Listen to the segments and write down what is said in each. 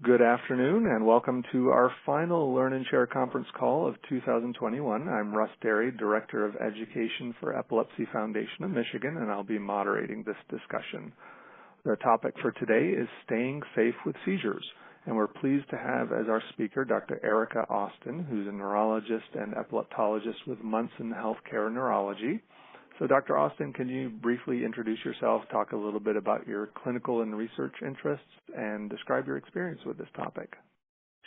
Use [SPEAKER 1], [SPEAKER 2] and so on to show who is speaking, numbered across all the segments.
[SPEAKER 1] Good afternoon and welcome to our final Learn and Share conference call of 2021. I'm Russ Derry, Director of Education for Epilepsy Foundation of Michigan, and I'll be moderating this discussion. The topic for today is staying safe with seizures, and we're pleased to have as our speaker Dr. Erica Austin, who's a neurologist and epileptologist with Munson Healthcare Neurology. So Dr. Austin, can you briefly introduce yourself, talk a little bit about your clinical and research interests, and describe your experience with this topic?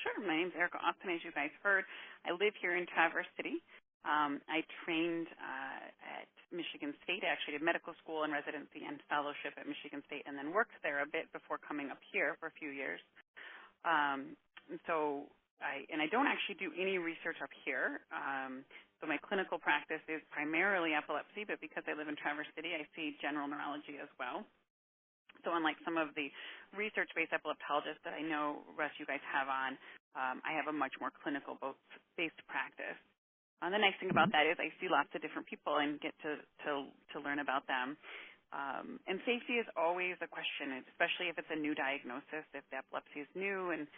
[SPEAKER 2] Sure. My name is Erica Austin, as you guys heard. I live here in Traverse City. I trained at Michigan State. I actually did medical school and residency and fellowship at Michigan State and then worked there a bit before coming up here for a few years. I don't actually do any research up here. So my clinical practice is primarily epilepsy, but because I live in Traverse City, I see general neurology as well. So unlike some of the research-based epileptologists that I know, Russ, you guys have on, I have a much more clinical-based practice. The nice thing about that is I see lots of different people and get to learn about them. And safety is always a question, especially if it's a new diagnosis, if the epilepsy is new and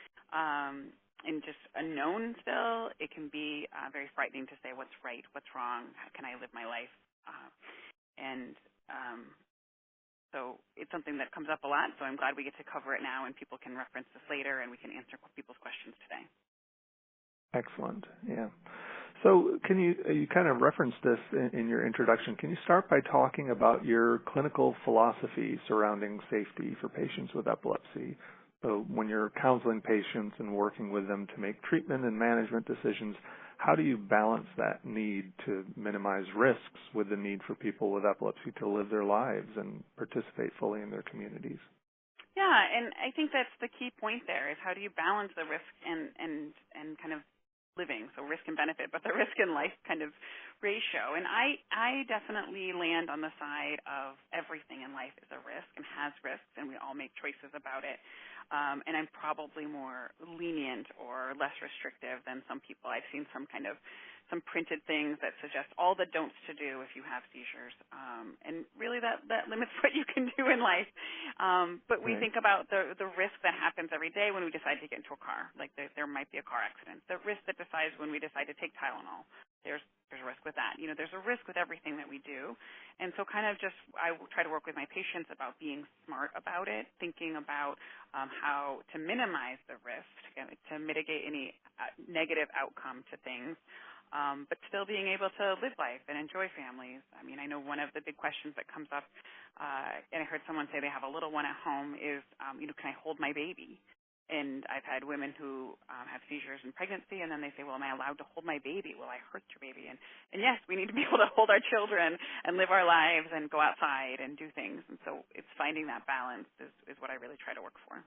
[SPEAKER 2] just unknown still, it can be very frightening to say what's right, what's wrong, how can I live my life. So it's something that comes up a lot, so I'm glad we get to cover it now and people can reference this later and we can answer people's questions today.
[SPEAKER 1] Excellent, yeah. So can you kind of referenced this in your introduction. Can you start by talking about your clinical philosophy surrounding safety for patients with epilepsy? So when you're counseling patients and working with them to make treatment and management decisions, how do you balance that need to minimize risks with the need for people with epilepsy to live their lives and participate fully in their communities?
[SPEAKER 2] Yeah, and I think that's the key point there is how do you balance the risk and kind of living, so risk and benefit, but the risk and life kind of ratio. And I definitely land on the side of everything in life is a risk and has risks, and we all make choices about it. And I'm probably more lenient or less restrictive than some people. I've seen some printed things that suggest all the don'ts to do if you have seizures. And really that limits what you can do in life. But we think about the risk that happens every day when we decide to get into a car. Like there might be a car accident. The risk that decides when we decide to take Tylenol. There's a risk with that. There's a risk with everything that we do. And so I try to work with my patients about being smart about it, thinking about how to minimize the risk, to mitigate any negative outcome to things, but still being able to live life and enjoy families. I know one of the big questions that comes up, and I heard someone say they have a little one at home is, can I hold my baby? And I've had women who have seizures in pregnancy, and then they say, well, am I allowed to hold my baby? Will I hurt your baby? And yes, we need to be able to hold our children and live our lives and go outside and do things. And so it's finding that balance is what I really try to work for.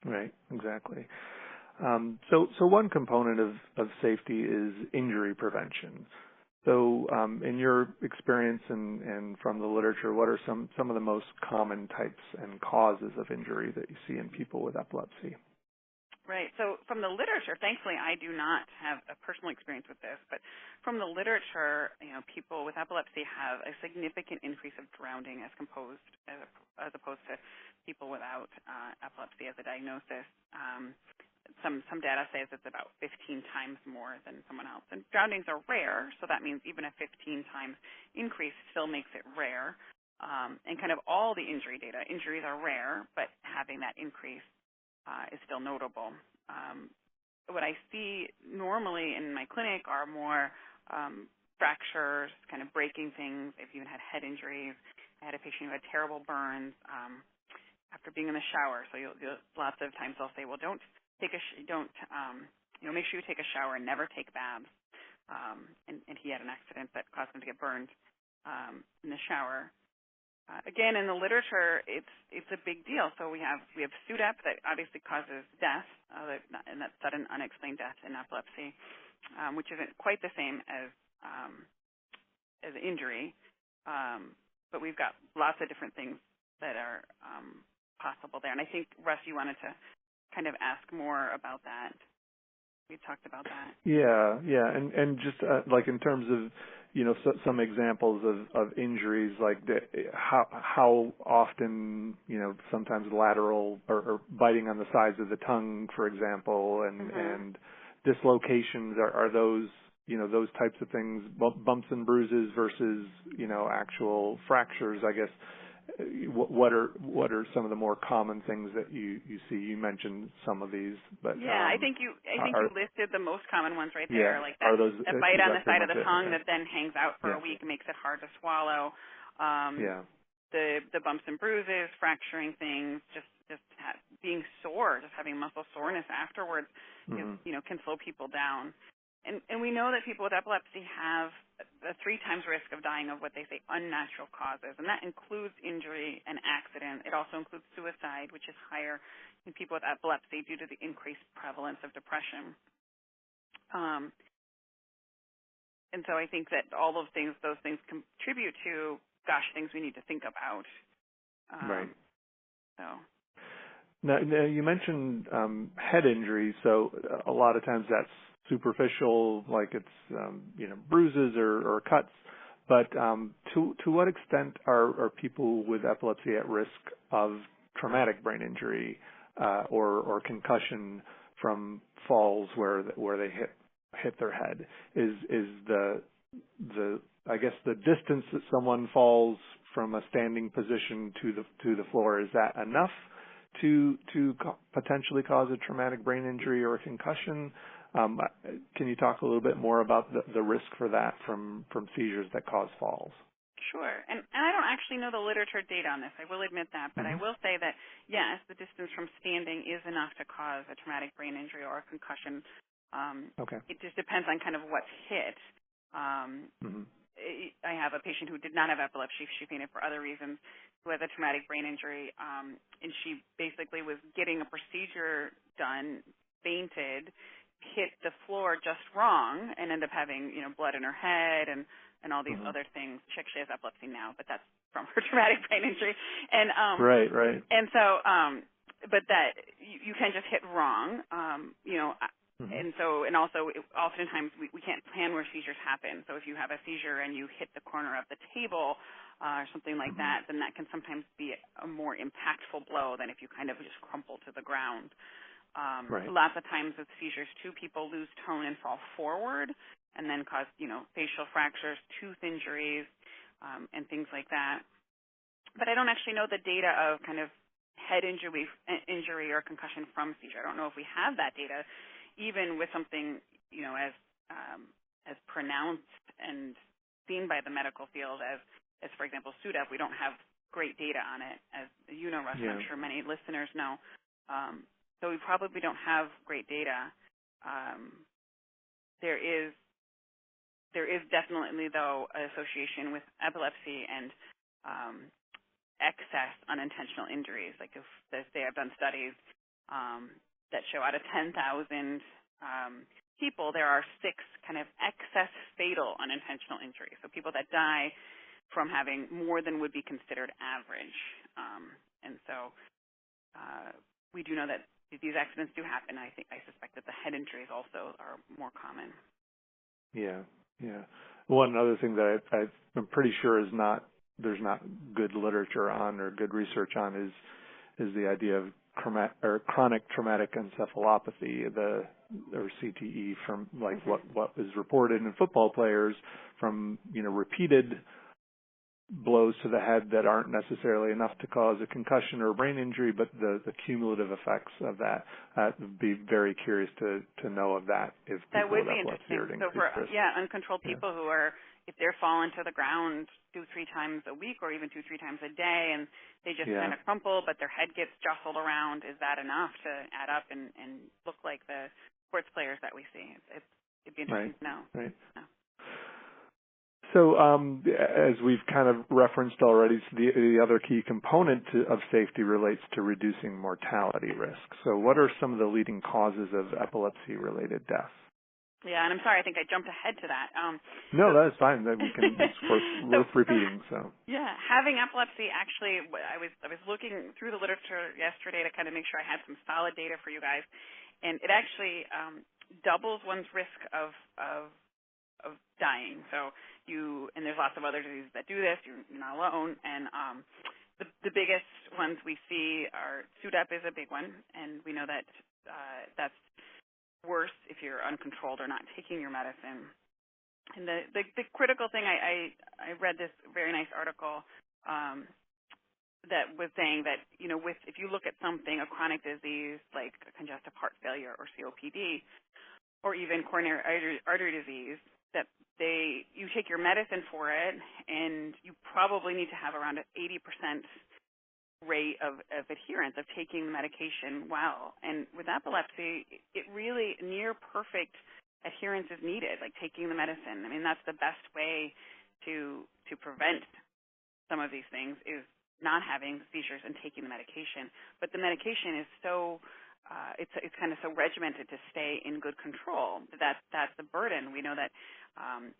[SPEAKER 1] Right, exactly. So one component of safety is injury prevention. So in your experience and from the literature, what are some of the most common types and causes of injury that you see in people with epilepsy?
[SPEAKER 2] Right. So from the literature, thankfully I do not have a personal experience with this, but from the literature, people with epilepsy have a significant increase of drowning as opposed to people without epilepsy as a diagnosis. Some data says it's about 15 times more than someone else. And drownings are rare, so that means even a 15 times increase still makes it rare. And kind of all the injuries are rare, but having that increase is still notable. What I see normally in my clinic are more fractures, kind of breaking things. I've even had head injuries. I had a patient who had terrible burns after being in the shower. So lots of times they'll say, well, make sure you take a shower and never take baths. And he had an accident that caused him to get burned in the shower. Again, in the literature, it's a big deal. So we have SUDEP that obviously causes death, and that's sudden unexplained death in epilepsy, which isn't quite the same as injury. But we've got lots of different things that are possible there. And I think, Russ, you wanted to kind of ask more about that. We talked about that.
[SPEAKER 1] Yeah, and just like in terms of some examples of injuries, like how often, sometimes lateral or biting on the sides of the tongue, for example, and dislocations, are those, those types of things, bumps and bruises versus, actual fractures, I guess. What are some of the more common things that you see? You mentioned some of these, but
[SPEAKER 2] I think you listed the most common ones right there, like that,
[SPEAKER 1] are those,
[SPEAKER 2] a bite on the side of the tongue
[SPEAKER 1] okay.
[SPEAKER 2] that then hangs out for a week and makes it hard to swallow. The bumps and bruises, fracturing things, just being sore, just having muscle soreness afterwards, can slow people down. And we know that people with epilepsy have a 3 times risk of dying of what they say unnatural causes, and that includes injury and accident. It also includes suicide, which is higher in people with epilepsy due to the increased prevalence of depression. And so I think that all those things contribute to, things we need to think about.
[SPEAKER 1] Right.
[SPEAKER 2] So.
[SPEAKER 1] Now you mentioned head injury, so a lot of times that's superficial, like it's bruises or cuts. But to what extent are people with epilepsy at risk of traumatic brain injury or concussion from falls where they hit their head? Is the I guess the distance that someone falls from a standing position to the floor, is that enough to potentially cause a traumatic brain injury or a concussion? Can you talk a little bit more about the risk for that from seizures that cause falls?
[SPEAKER 2] Sure. And I don't actually know the literature data on this. I will admit that. But I will say that, yes, the distance from standing is enough to cause a traumatic brain injury or a concussion. It just depends on kind of what's hit. I have a patient who did not have epilepsy. She fainted for other reasons, who has a traumatic brain injury. And she basically was getting a procedure done, fainted, hit the floor just wrong, and ended up having, blood in her head and all these other things. She actually has epilepsy now, but that's from her traumatic brain injury. And
[SPEAKER 1] right.
[SPEAKER 2] And so, but that you can just hit wrong, And so, and also, oftentimes we can't plan where seizures happen. So if you have a seizure and you hit the corner of the table or something like that, then that can sometimes be a more impactful blow than if you kind of just crumple to the ground. Lots of times with seizures, too, people lose tone and fall forward and then cause, facial fractures, tooth injuries, and things like that. But I don't actually know the data of kind of head injury or concussion from seizure. I don't know if we have that data, even with something, as pronounced and seen by the medical field as for example, SUDEP. We don't have great data on it, as you know, Russ. I'm sure many listeners know. So we probably don't have great data. There is definitely, though, an association with epilepsy and excess unintentional injuries. Like if they have done studies that show out of 10,000 people, there are 6 kind of excess fatal unintentional injuries. So people that die from having more than would be considered average. And so we do know that these accidents do happen. I suspect that the head injuries also are more common.
[SPEAKER 1] Yeah. One other thing that I'm pretty sure there's not good literature on or good research on is the idea of chronic traumatic encephalopathy, or CTE, from like what is reported in football players from repeated blows to the head that aren't necessarily enough to cause a concussion or a brain injury, but the cumulative effects of that. I'd be very curious to know of that. If
[SPEAKER 2] that would be interesting. So for uncontrolled people who are, if they're falling to the ground 2-3 times a week or even 2-3 times a day, and they just kind of crumple, but their head gets jostled around, is that enough to add up and look like the sports players that we see? It'd be interesting to know.
[SPEAKER 1] Right.
[SPEAKER 2] No.
[SPEAKER 1] So as we've kind of referenced already, the other key component of safety relates to reducing mortality risk. So what are some of the leading causes of epilepsy-related death?
[SPEAKER 2] Yeah, and I'm sorry, I think I jumped ahead to that.
[SPEAKER 1] No, that's fine. That we can, it's worth repeating. So
[SPEAKER 2] yeah, having epilepsy, actually, I was looking through the literature yesterday to kind of make sure I had some solid data for you guys, and it actually doubles one's risk of dying. So and there's lots of other diseases that do this. You're not alone. And the biggest ones we see are SUDEP is a big one, and we know that that's worse if you're uncontrolled or not taking your medicine. And the critical thing, I read this very nice article that was saying that, if you look at something, a chronic disease like congestive heart failure or COPD, or even coronary artery disease, that you take your medicine for it, and you probably need to have around an 80% rate of adherence of taking the medication well. And with epilepsy, it really near perfect adherence is needed, like taking the medicine. I mean, that's the best way to prevent some of these things is not having seizures and taking the medication. But the medication is so it's kind of so regimented to stay in good control. That's the burden. We know that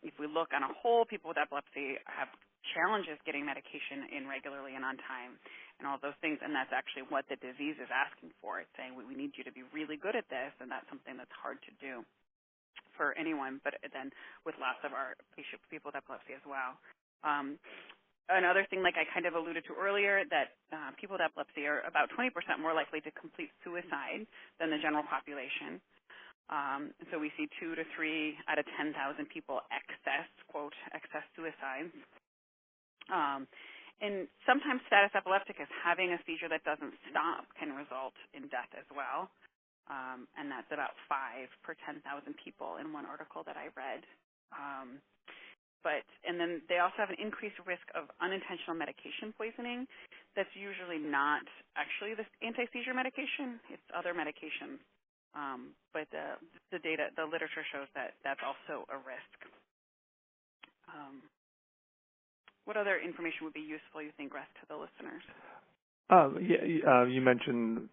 [SPEAKER 2] if we look on a whole, people with epilepsy have challenges getting medication in regularly and on time and all those things, and that's actually what the disease is asking for. It's saying we need you to be really good at this, and that's something that's hard to do for anyone, but then with lots of our people with epilepsy as well. Another thing, like I kind of alluded to earlier, that people with epilepsy are about 20% more likely to complete suicide than the general population. So we see 2 to 3 out of 10,000 people excess suicides. And sometimes status epilepticus, having a seizure that doesn't stop, can result in death as well. And that's about 5 per 10,000 people in one article that I read. And then they also have an increased risk of unintentional medication poisoning. That's usually not actually the anti-seizure medication. It's other medications. But the literature shows that that's also a risk. What other information would be useful, you think, Russ, to the listeners?
[SPEAKER 1] You mentioned,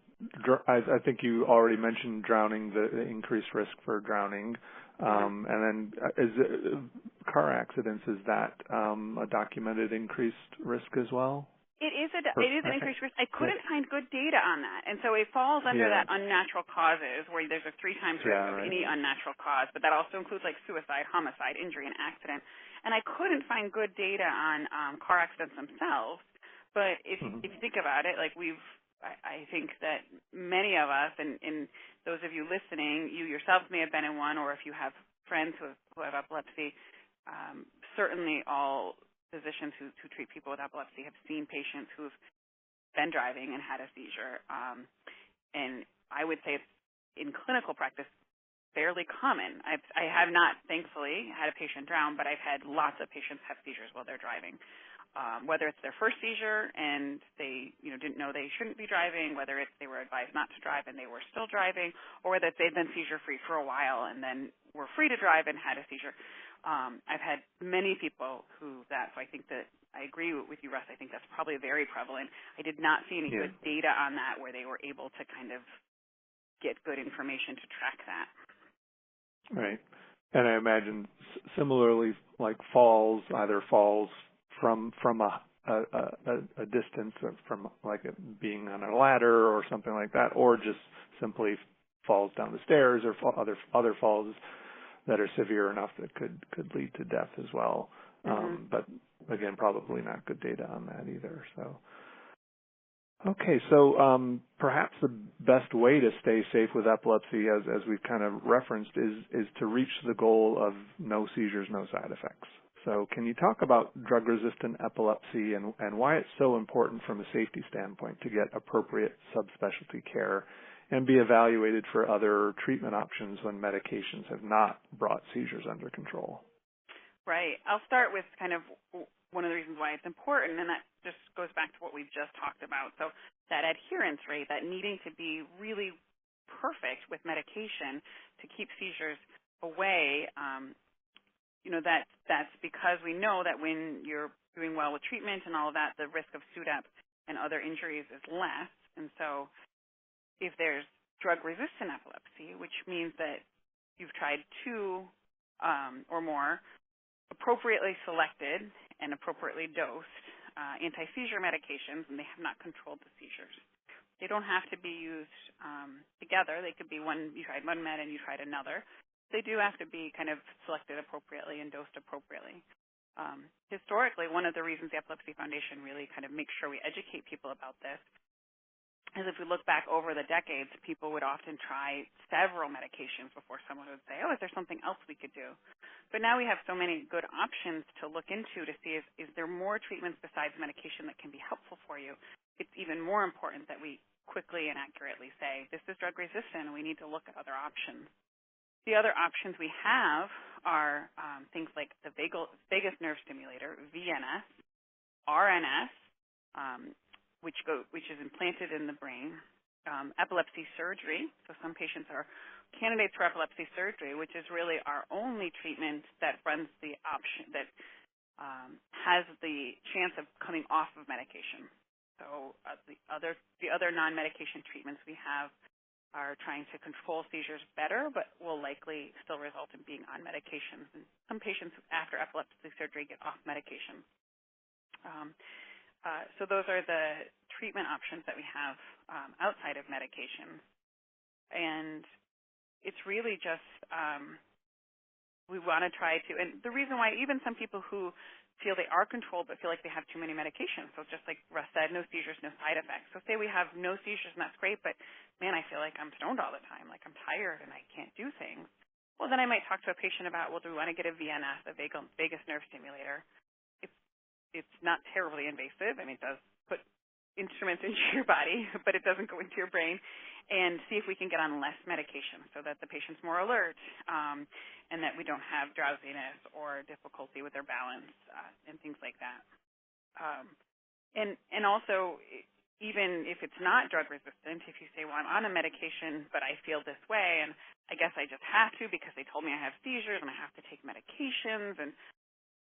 [SPEAKER 1] I think you already mentioned drowning, the increased risk for drowning. And then car accidents, is that a documented increased risk as well?
[SPEAKER 2] It is an increased risk. I couldn't find good data on that. And so it falls under that unnatural causes, where there's a 3 times risk of any unnatural cause, but that also includes like suicide, homicide, injury, and accident. And I couldn't find good data on car accidents themselves. But if you think about it, like I think that many of us, and those of you listening, you yourselves may have been in one, or if you have friends who have epilepsy, certainly all physicians who treat people with epilepsy have seen patients who've been driving and had a seizure. And I would say it's, in clinical practice, fairly common. I have not, thankfully, had a patient drown, but I've had lots of patients have seizures while they're driving. Whether it's their first seizure and they didn't know they shouldn't be driving, whether it's they were advised not to drive and they were still driving, or whether they've been seizure-free for a while and then were free to drive and had a seizure. I've had many people so I think that I agree with you, Russ. I think that's probably very prevalent. I did not see any good data on that where they were able to kind of get good information to track that.
[SPEAKER 1] Right. And I imagine similarly, like falls, either falls from a distance, or from like being on a ladder or something like that, or just simply falls down the stairs, or other falls that are severe enough that could lead to death as well. But again, probably not good data on that either. So, okay, so perhaps the best way to stay safe with epilepsy, as we've kind of referenced, is to reach the goal of no seizures, no side effects. So can you talk about drug-resistant epilepsy and why it's so important from a safety standpoint to get appropriate subspecialty care and be evaluated for other treatment options when medications have not brought seizures under control?
[SPEAKER 2] Right. I'll start with kind of one of the reasons why it's important, and that just goes back to what we've just talked about. So that adherence rate, that needing to be really perfect with medication to keep seizures away, that's because we know that when you're doing well with treatment and all of that, the risk of SUDEP and other injuries is less. And so if there's drug-resistant epilepsy, which means that you've tried 2 or more appropriately selected and appropriately dosed anti-seizure medications, and they have not controlled the seizures. They don't have to be used together. They could be you tried one med and you tried another. they do have to be kind of selected appropriately and dosed appropriately. Historically, one of the reasons the Epilepsy Foundation really kind of makes sure we educate people about this is if we look back over the decades, people would often try several medications before someone would say, oh, is there something else we could do? But now we have so many good options to look into to see is there more treatments besides medication that can be helpful for you. It's even more important that we quickly and accurately say, this is drug resistant and we need to look at other options. The other options we have are things like the vagus nerve stimulator, VNS, RNS, which is implanted in the brain, epilepsy surgery. So some patients are candidates for epilepsy surgery, which is really our only treatment that runs the option that has the chance of coming off of medication. So the other non-medication treatments we have are trying to control seizures better, but will likely still result in being on medications. And some patients after epilepsy surgery get off medication. So those are the treatment options that we have outside of medication. And it's really just we want to try to, and the reason why even some people who feel they are controlled but feel like they have too many medications, so just like Russ said, no seizures, no side effects. So say we have no seizures and that's great, but man, I feel like I'm stoned all the time, like I'm tired and I can't do things. Well, then I might talk to a patient about, well, do we want to get a VNS, a vagus nerve stimulator? It's not terribly invasive. I mean, it does put instruments into your body, but it doesn't go into your brain. And see if we can get on less medication so that the patient's more alert and that we don't have drowsiness or difficulty with their balance and things like that. And also, even if it's not drug resistant, if you say, well, I'm on a medication, but I feel this way, and I guess I just have to because they told me I have seizures and I have to take medications, and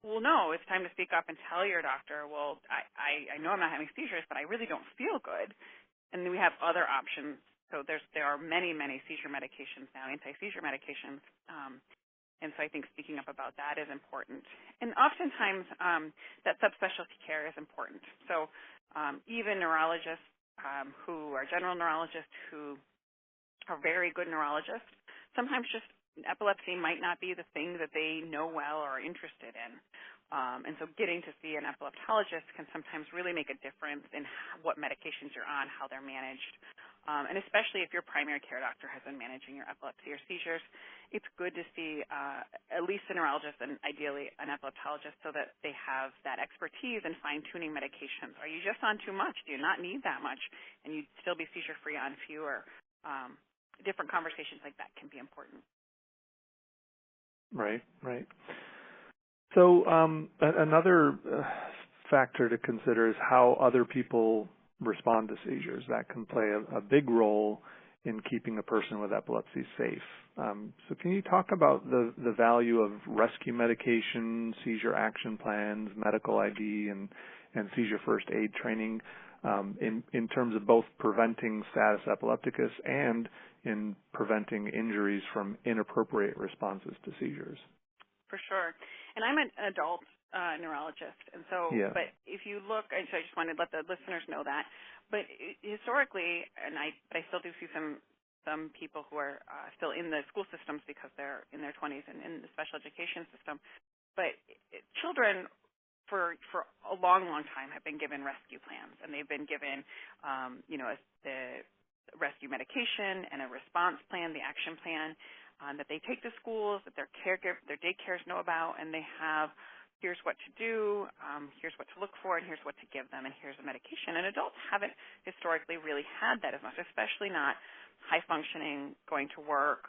[SPEAKER 2] well, no, it's time to speak up and tell your doctor, well, I know I'm not having seizures, but I really don't feel good. And we have other options. So there are many, many seizure medications now, anti-seizure medications. And so I think speaking up about that is important. And oftentimes that subspecialty care is important. So even neurologists who are general neurologists who are very good neurologists, sometimes just epilepsy might not be the thing that they know well or are interested in. And so getting to see an epileptologist can sometimes really make a difference in what medications you're on, how they're managed. And especially if your primary care doctor has been managing your epilepsy or seizures, it's good to see at least a neurologist and ideally an epileptologist so that they have that expertise in fine-tuning medications. Are you just on too much? Do you not need that much? And you'd still be seizure-free on fewer. Different conversations like that can be important.
[SPEAKER 1] Right. So another factor to consider is how other people respond to seizures. That can play a big role in keeping a person with epilepsy safe. So can you talk about the value of rescue medication, seizure action plans, medical ID, and seizure first aid training in terms of both preventing status epilepticus and in preventing injuries from inappropriate responses to seizures?
[SPEAKER 2] For sure. And I'm an adult neurologist, and so, yeah. But if you look, and so I just wanted to let the listeners know that, but historically, and I still do see some people who are still in the school systems because they're in their 20s and in the special education system, but children for a long, long time have been given rescue plans, and they've been given, the rescue medication and a response plan, the action plan, that they take to schools, that their daycares know about, and they have, here's what to do, here's what to look for, and here's what to give them, and here's the medication. And adults haven't historically really had that as much, especially not high-functioning, going to work,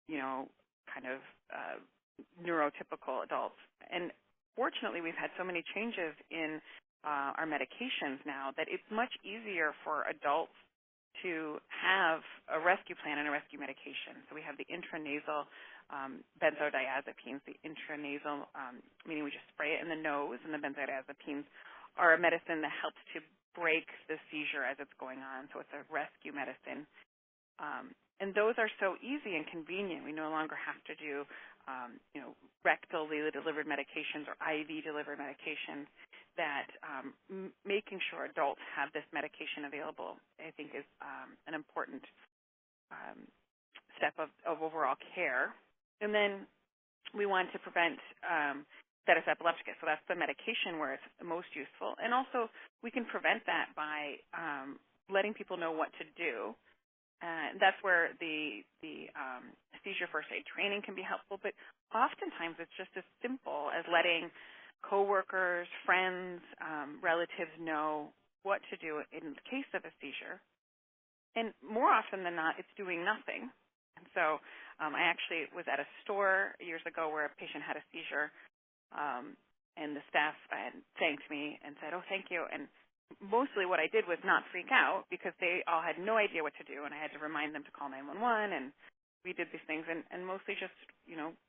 [SPEAKER 2] kind of neurotypical adults. And fortunately, we've had so many changes in our medications now that it's much easier for adults to have a rescue plan and a rescue medication. So we have the intranasal benzodiazepines. The intranasal, meaning we just spray it in the nose, and the benzodiazepines are a medicine that helps to break the seizure as it's going on. So it's a rescue medicine. And those are so easy and convenient. We no longer have to do, rectally delivered medications or IV delivered medications. That making sure adults have this medication available, I think, is an important step of overall care. And then we want to prevent status epilepticus. So that's the medication where it's most useful. And also we can prevent that by letting people know what to do. That's where the seizure first aid training can be helpful. But oftentimes it's just as simple as letting coworkers, friends, relatives know what to do in the case of a seizure. And more often than not, it's doing nothing. And so I actually was at a store years ago where a patient had a seizure, and the staff thanked me and said, "Oh, thank you." And mostly what I did was not freak out because they all had no idea what to do, and I had to remind them to call 911, and we did these things, and mostly just,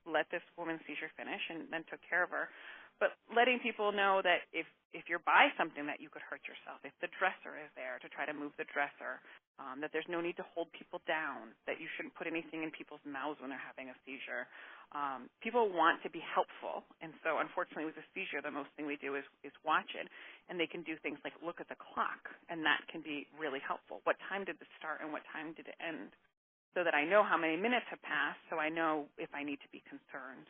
[SPEAKER 2] let this woman's seizure finish and then took care of her. But letting people know that if you're by something that you could hurt yourself, if the dresser is there to try to move the dresser, that there's no need to hold people down, that you shouldn't put anything in people's mouths when they're having a seizure. People want to be helpful, and so unfortunately with a seizure, the most thing we do is watch it, and they can do things like look at the clock, and that can be really helpful. What time did this start and what time did it end? So that I know how many minutes have passed, so I know if I need to be concerned.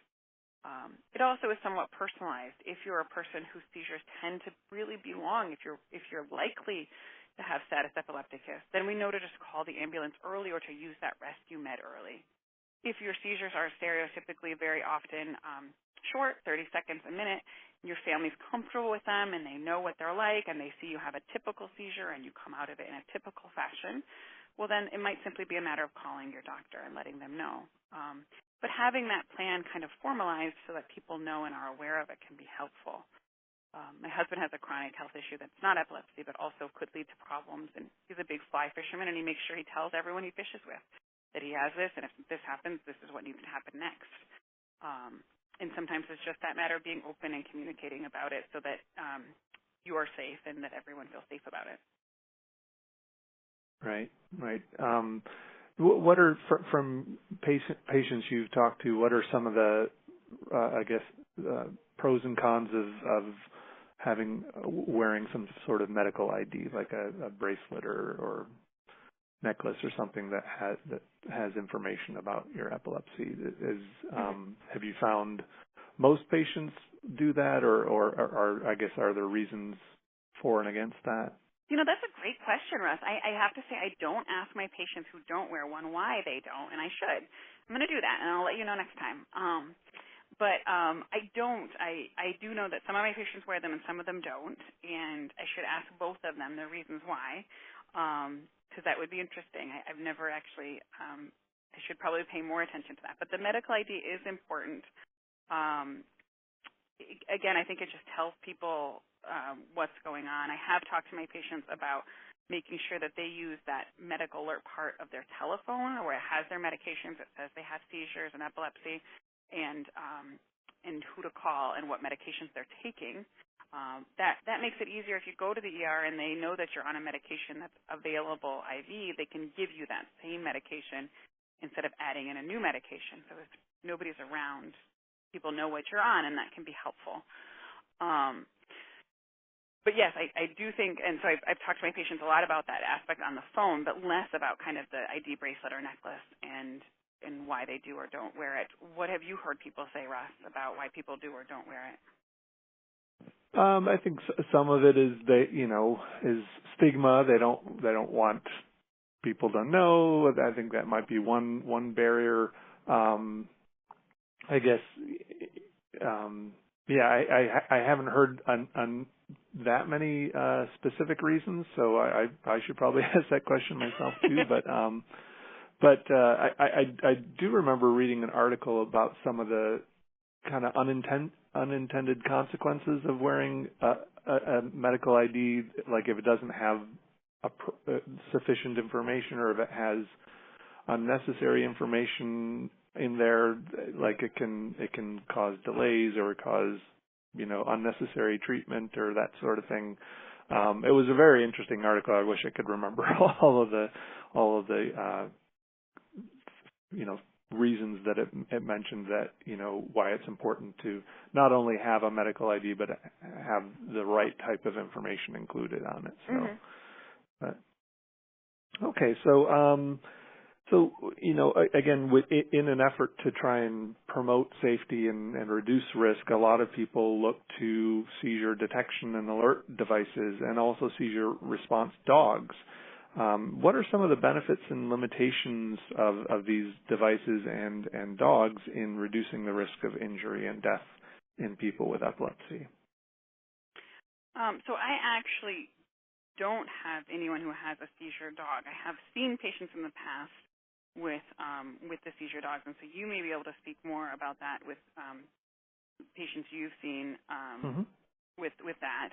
[SPEAKER 2] It also is somewhat personalized. If you're a person whose seizures tend to really be long, if you're likely to have status epilepticus, then we know to just call the ambulance early or to use that rescue med early. If your seizures are stereotypically very often short, 30 seconds a minute, and your family's comfortable with them and they know what they're like and they see you have a typical seizure and you come out of it in a typical fashion, well, then it might simply be a matter of calling your doctor and letting them know. But having that plan kind of formalized so that people know and are aware of it can be helpful. My husband has a chronic health issue that's not epilepsy, but also could lead to problems. And he's a big fly fisherman, and he makes sure he tells everyone he fishes with that he has this, and if this happens, this is what needs to happen next. And sometimes it's just that matter of being open and communicating about it so that you are safe and that everyone feels safe about it.
[SPEAKER 1] Right. What are, from patients you've talked to, what are some of the, pros and cons of wearing some sort of medical ID, like a bracelet or necklace or something that has information about your epilepsy? Have you found most patients do that, or I guess are there reasons for and against that?
[SPEAKER 2] That's a great question, Russ. I have to say I don't ask my patients who don't wear one why they don't, and I should. I'm going to do that, and I'll let you know next time. But I don't. I do know that some of my patients wear them and some of them don't, and I should ask both of them the reasons why, because that would be interesting. I've never actually. I should probably pay more attention to that. But the medical ID is important. Again, I think it just tells people what's going on. I have talked to my patients about making sure that they use that medical alert part of their telephone where it has their medications. It says they have seizures and epilepsy and who to call and what medications they're taking. That makes it easier if you go to the ER and they know that you're on a medication that's available IV, they can give you that same medication instead of adding in a new medication. So if nobody's around, people know what you're on, and that can be helpful. But yes, I do think, and so I've talked to my patients a lot about that aspect on the phone, but less about kind of the ID bracelet or necklace and why they do or don't wear it. What have you heard people say, Ross, about why people do or don't wear it?
[SPEAKER 1] I think some of it is is stigma. They don't want people to know. I think that might be one barrier. I guess. I haven't heard on that many specific reasons, so I should probably ask that question myself too. But I do remember reading an article about some of the kind of unintended consequences of wearing a medical ID, like if it doesn't have sufficient information or if it has unnecessary information in there, like it can cause delays or cause unnecessary treatment or that sort of thing. It was a very interesting article. I wish I could remember all of the reasons that it mentioned that why it's important to not only have a medical ID but have the right type of information included on it. So, but okay, so So, again, in an effort to try and promote safety and reduce risk, a lot of people look to seizure detection and alert devices and also seizure response dogs. What are some of the benefits and limitations of these devices and dogs in reducing the risk of injury and death in people with epilepsy?
[SPEAKER 2] So I actually don't have anyone who has a seizure dog. I have seen patients in the past with the seizure dogs, and so you may be able to speak more about that with patients you've seen with that.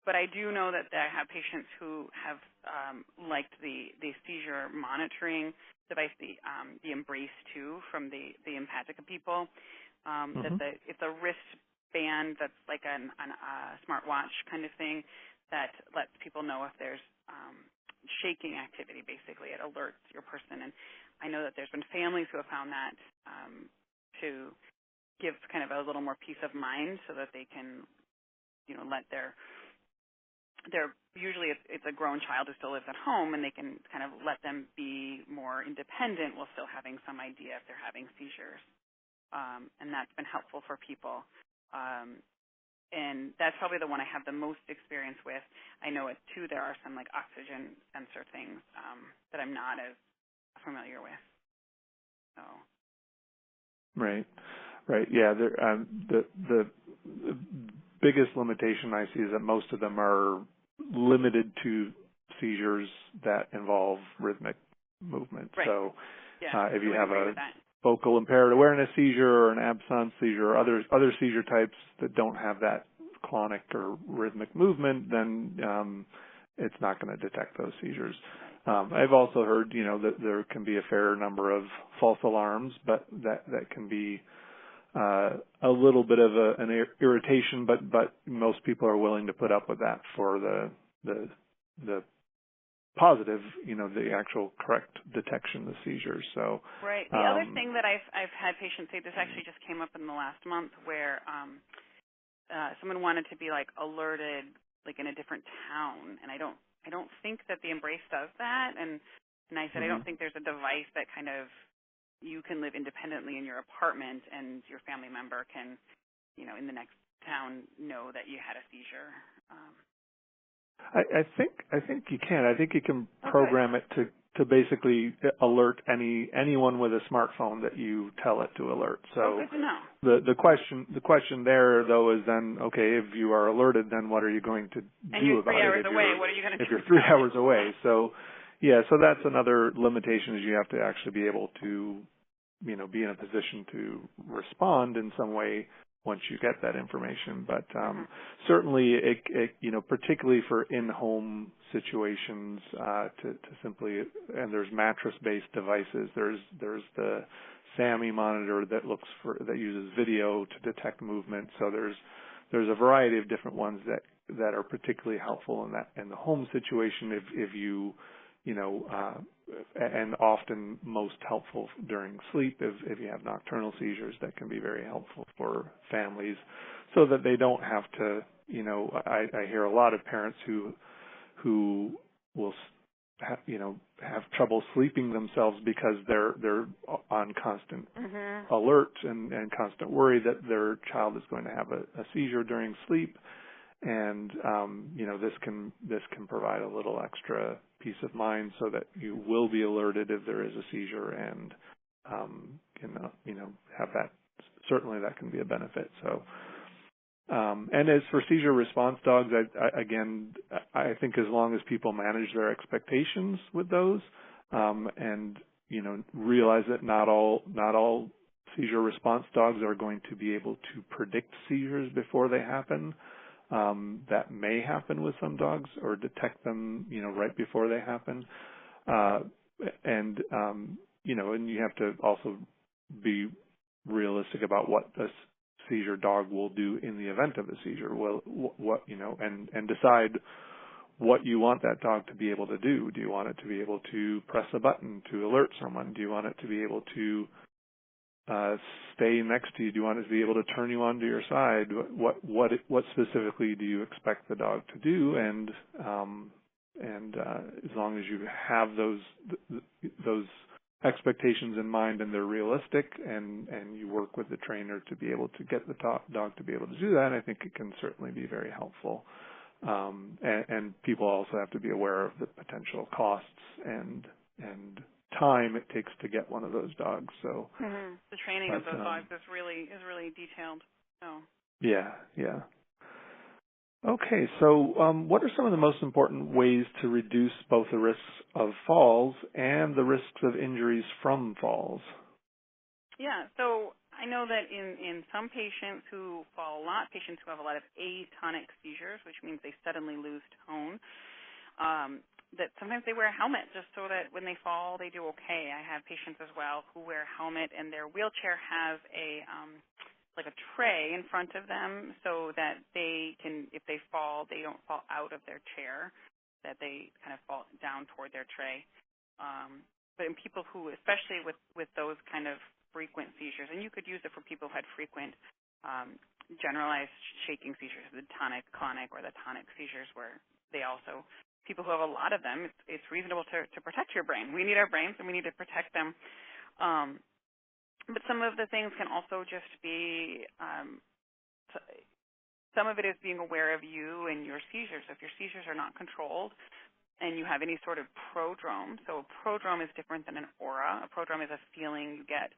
[SPEAKER 2] But I do know that I have patients who have liked the seizure monitoring device, the Embrace 2 from the Empatica people. It's a wristband that's like a smartwatch kind of thing that lets people know if there's shaking activity. Basically, it alerts your person. And I know that there's been families who have found that to give kind of a little more peace of mind, so that they can, let their usually it's a grown child who still lives at home, and they can kind of let them be more independent while still having some idea if they're having seizures. And that's been helpful for people. And that's probably the one I have the most experience with. I know too there are some like oxygen sensor things that I'm not as familiar with. So.
[SPEAKER 1] Right. Yeah. The biggest limitation I see is that most of them are limited to seizures that involve rhythmic movement.
[SPEAKER 2] Right.
[SPEAKER 1] So
[SPEAKER 2] yeah,
[SPEAKER 1] if you have a
[SPEAKER 2] that.
[SPEAKER 1] focal impaired awareness seizure or an absence seizure or other seizure types that don't have that clonic or rhythmic movement, then it's not going to detect those seizures. I've also heard, that there can be a fair number of false alarms, but that can be a little bit of an irritation, but most people are willing to put up with that for the positive, the actual correct detection of seizures. So
[SPEAKER 2] right. The other thing that I've had patients say, this actually just came up in the last month, where someone wanted to be like alerted like in a different town, and I don't think that the Embrace does that, and I said I don't think there's a device that kind of you can live independently in your apartment and your family member can, in the next town know that you had a seizure.
[SPEAKER 1] I think you can. I think you can program it to basically alert anyone with a smartphone that you tell it to alert. So
[SPEAKER 2] good to know.
[SPEAKER 1] the question there though is then, okay, if you are alerted, then what are you going to do about it?
[SPEAKER 2] And you're 3 hours away. What are you going to do?
[SPEAKER 1] If you're 3 hours away, so so that's another limitation, is you have to actually be able to, be in a position to respond in some way once you get that information. But certainly, it particularly for in-home situations, to simply, and there's mattress-based devices. There's the SAMI monitor that uses video to detect movement. So there's a variety of different ones that are particularly helpful in the home situation if you and often most helpful during sleep if you have nocturnal seizures. That can be very helpful for families, so that they don't have to. I hear a lot of parents who will have trouble sleeping themselves because they're on constant alert and constant worry that their child is going to have a seizure during sleep. And this can provide a little extra peace of mind, so that you will be alerted if there is a seizure, and can have that. Certainly, that can be a benefit. So, and as for seizure response dogs, I think as long as people manage their expectations with those, and realize that not all seizure response dogs are going to be able to predict seizures before they happen. That may happen with some dogs, or detect them, right before they happen. And you have to also be realistic about what a seizure dog will do in the event of a seizure. Well, and decide what you want that dog to be able to do. Do you want it to be able to press a button to alert someone? Do you want it to be able to stay next to you? Do you want it to be able to turn you onto your side? What specifically do you expect the dog to do? And as long as you have those expectations in mind and they're realistic, and you work with the trainer to be able to get the dog to be able to do that, I think it can certainly be very helpful. And people also have to be aware of the potential costs and time it takes to get one of those dogs. So
[SPEAKER 2] the training of those dogs is really detailed. So
[SPEAKER 1] yeah. Okay, so what are some of the most important ways to reduce both the risks of falls and the risks of injuries from falls?
[SPEAKER 2] Yeah, so I know that in some patients who fall a lot, patients who have a lot of atonic seizures, which means they suddenly lose tone, that sometimes they wear a helmet just so that when they fall, they do okay. I have patients as well who wear a helmet and their wheelchair has like a tray in front of them so that they can, if they fall, they don't fall out of their chair, that they kind of fall down toward their tray. But in people who, especially with those kind of frequent seizures, and you could use it for people who had frequent generalized shaking seizures, the tonic-clonic or the tonic seizures, where they also, people who have a lot of them, it's reasonable to protect your brain. We need our brains and we need to protect them. But some of the things can also just be, some of it is being aware of you and your seizures. If your seizures are not controlled and you have any sort of prodrome, so a prodrome is different than an aura. A prodrome is a feeling you get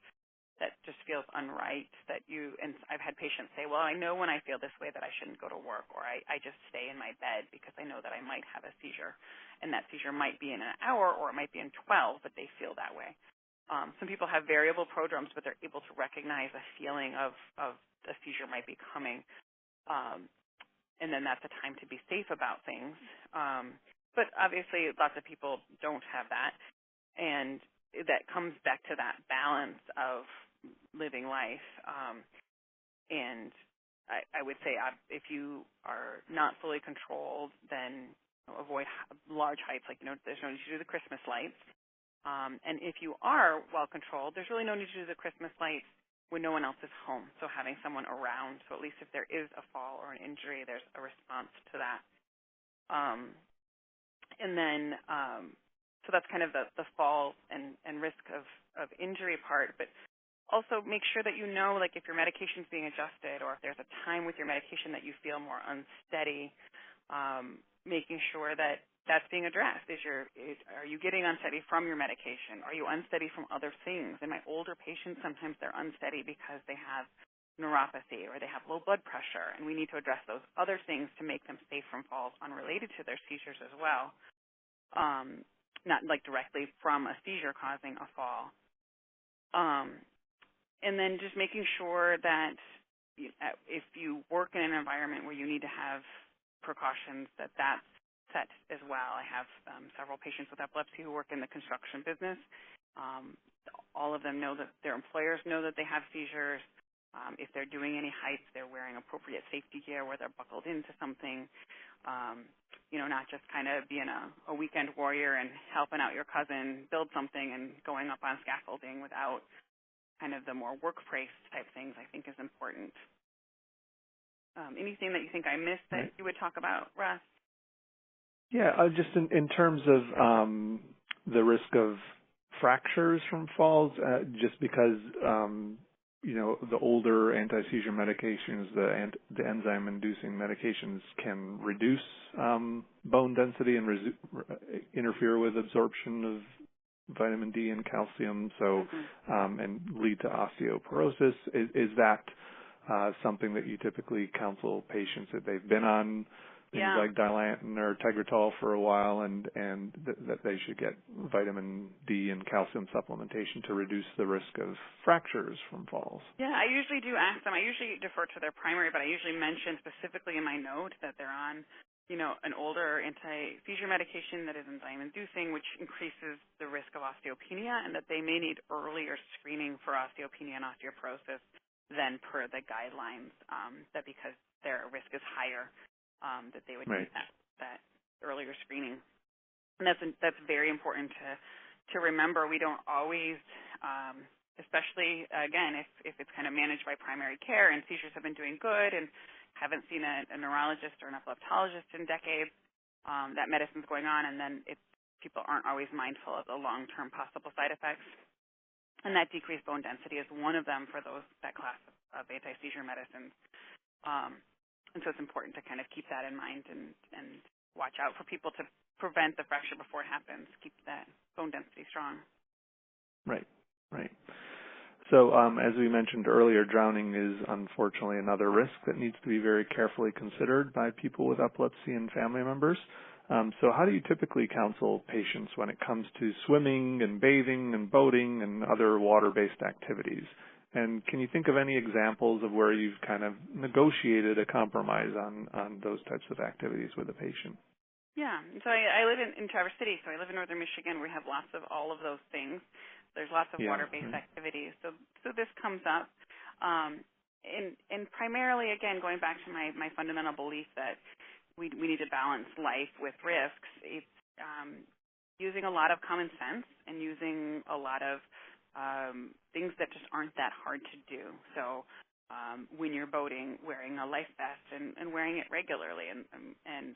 [SPEAKER 2] that just feels unright, and I've had patients say, well, I know when I feel this way that I shouldn't go to work, or I just stay in my bed because I know that I might have a seizure. And that seizure might be in an hour or it might be in 12, but they feel that way. Some people have variable prodromes, but they're able to recognize a feeling of a seizure might be coming. And then that's a time to be safe about things. But obviously lots of people don't have that. And that comes back to that balance of living life. And I would say if you are not fully controlled, then avoid large heights. Like, there's no need to do the Christmas lights. And if you are well controlled, there's really no need to do the Christmas lights when no one else is home. So having someone around, so at least if there is a fall or an injury, there's a response to that. And then, so that's kind of the fall and risk of injury part. But also make sure that like if your medication's being adjusted or if there's a time with your medication that you feel more unsteady, making sure that that's being addressed. Are you getting unsteady from your medication? Are you unsteady from other things? In my older patients, sometimes they're unsteady because they have neuropathy or they have low blood pressure, and we need to address those other things to make them safe from falls unrelated to their seizures as well, not like directly from a seizure causing a fall. And then just making sure that if you work in an environment where you need to have precautions, that's set as well. I have several patients with epilepsy who work in the construction business. All of them know that their employers know that they have seizures. If they're doing any heights, they're wearing appropriate safety gear where they're buckled into something. Not just kind of being a weekend warrior and helping out your cousin build something and going up on scaffolding without kind of the more workplace type things, I think is important. Anything that you think I missed that you would talk about, Russ?
[SPEAKER 1] Yeah, just in terms of the risk of fractures from falls, just because the older anti-seizure medications, the enzyme-inducing medications can reduce bone density and interfere with absorption of vitamin D and calcium, so and lead to osteoporosis. Is that something that you typically counsel patients that they've been on things like Dilantin or Tegretol for a while, and that they should get vitamin D and calcium supplementation to reduce the risk of fractures from falls?
[SPEAKER 2] Yeah, I usually do ask them. I usually defer to their primary, but I usually mention specifically in my note that they're on, an older anti-seizure medication that is enzyme-inducing, which increases the risk of osteopenia, and that they may need earlier screening for osteopenia and osteoporosis than per the guidelines, that because their risk is higher, that they would need that earlier screening. And that's very important to remember. We don't always, especially, again, if it's kind of managed by primary care and seizures have been doing good and haven't seen a neurologist or an epileptologist in decades, that medicine's going on, and then people aren't always mindful of the long-term possible side effects. And that decreased bone density is one of them for that class of anti-seizure medicines. And so it's important to kind of keep that in mind and watch out for people to prevent the fracture before it happens, keep that bone density strong.
[SPEAKER 1] Right, right. So as we mentioned earlier, drowning is unfortunately another risk that needs to be very carefully considered by people with epilepsy and family members. So how do you typically counsel patients when it comes to swimming and bathing and boating and other water-based activities? And can you think of any examples of where you've kind of negotiated a compromise on those types of activities with a patient?
[SPEAKER 2] Yeah. So I live in Traverse City, so I live in northern Michigan. We have lots of all of those things. There's lots of water-based activities. So this comes up. And primarily, again, going back to my fundamental belief that we need to balance life with risks, it's using a lot of common sense and using a lot of things that just aren't that hard to do. So when you're boating, wearing a life vest and wearing it regularly, and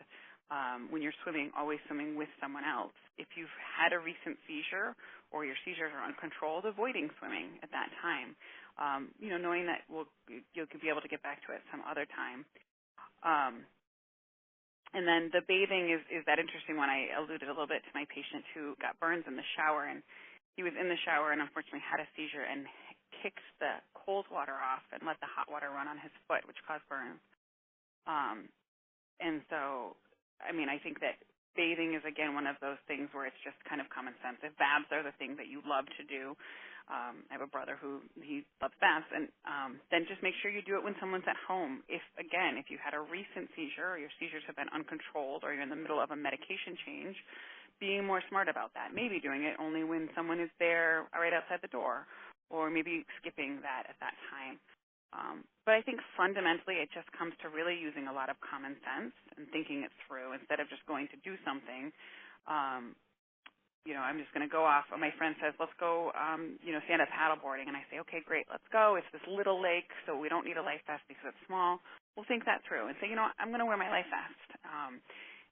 [SPEAKER 2] when you're swimming, always swimming with someone else. If you've had a recent seizure or your seizures are uncontrolled, avoiding swimming at that time, knowing that you'll be able to get back to it some other time. And then the bathing is that interesting one. I alluded a little bit to my patient who got burns in the shower, and he was in the shower and unfortunately had a seizure and kicked the cold water off and let the hot water run on his foot, which caused burns. And so, I mean, I think that bathing is, again, one of those things where it's just kind of common sense. If baths are the thing that you love to do, I have a brother who he loves baths, and then just make sure you do it when someone's at home. If you had a recent seizure or your seizures have been uncontrolled or you're in the middle of a medication change, being more smart about that. Maybe doing it only when someone is there right outside the door, or maybe skipping that at that time. But I think fundamentally it just comes to really using a lot of common sense and thinking it through instead of just going to do something. I'm just going to go off. My friend says, let's go, stand up paddleboarding. And I say, okay, great, let's go. It's this little lake, so we don't need a life vest because it's small. We'll think that through and say, I'm going to wear my life vest.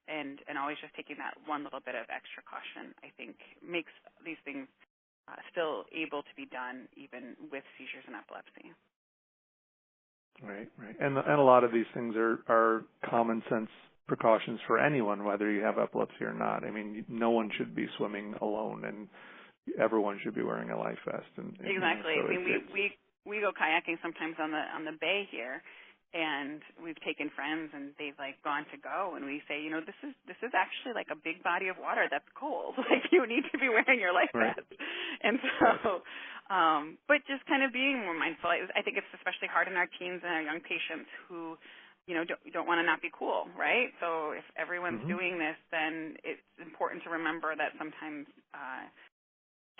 [SPEAKER 2] And always just taking that one little bit of extra caution, I think, makes these things still able to be done even with seizures and epilepsy.
[SPEAKER 1] Right. And a lot of these things are common sense precautions for anyone, whether you have epilepsy or not. I mean, no one should be swimming alone, and everyone should be wearing a life vest.
[SPEAKER 2] Exactly. I mean, we go kayaking sometimes on the bay here, and we've taken friends, and they've gone to go, and we say, this is actually like a big body of water that's cold. You need to be wearing your life vest. And so, but just kind of being more mindful. I think it's especially hard in our teens and our young patients who, don't want to not be cool, right? So if everyone's doing this, then it's important to remember that sometimes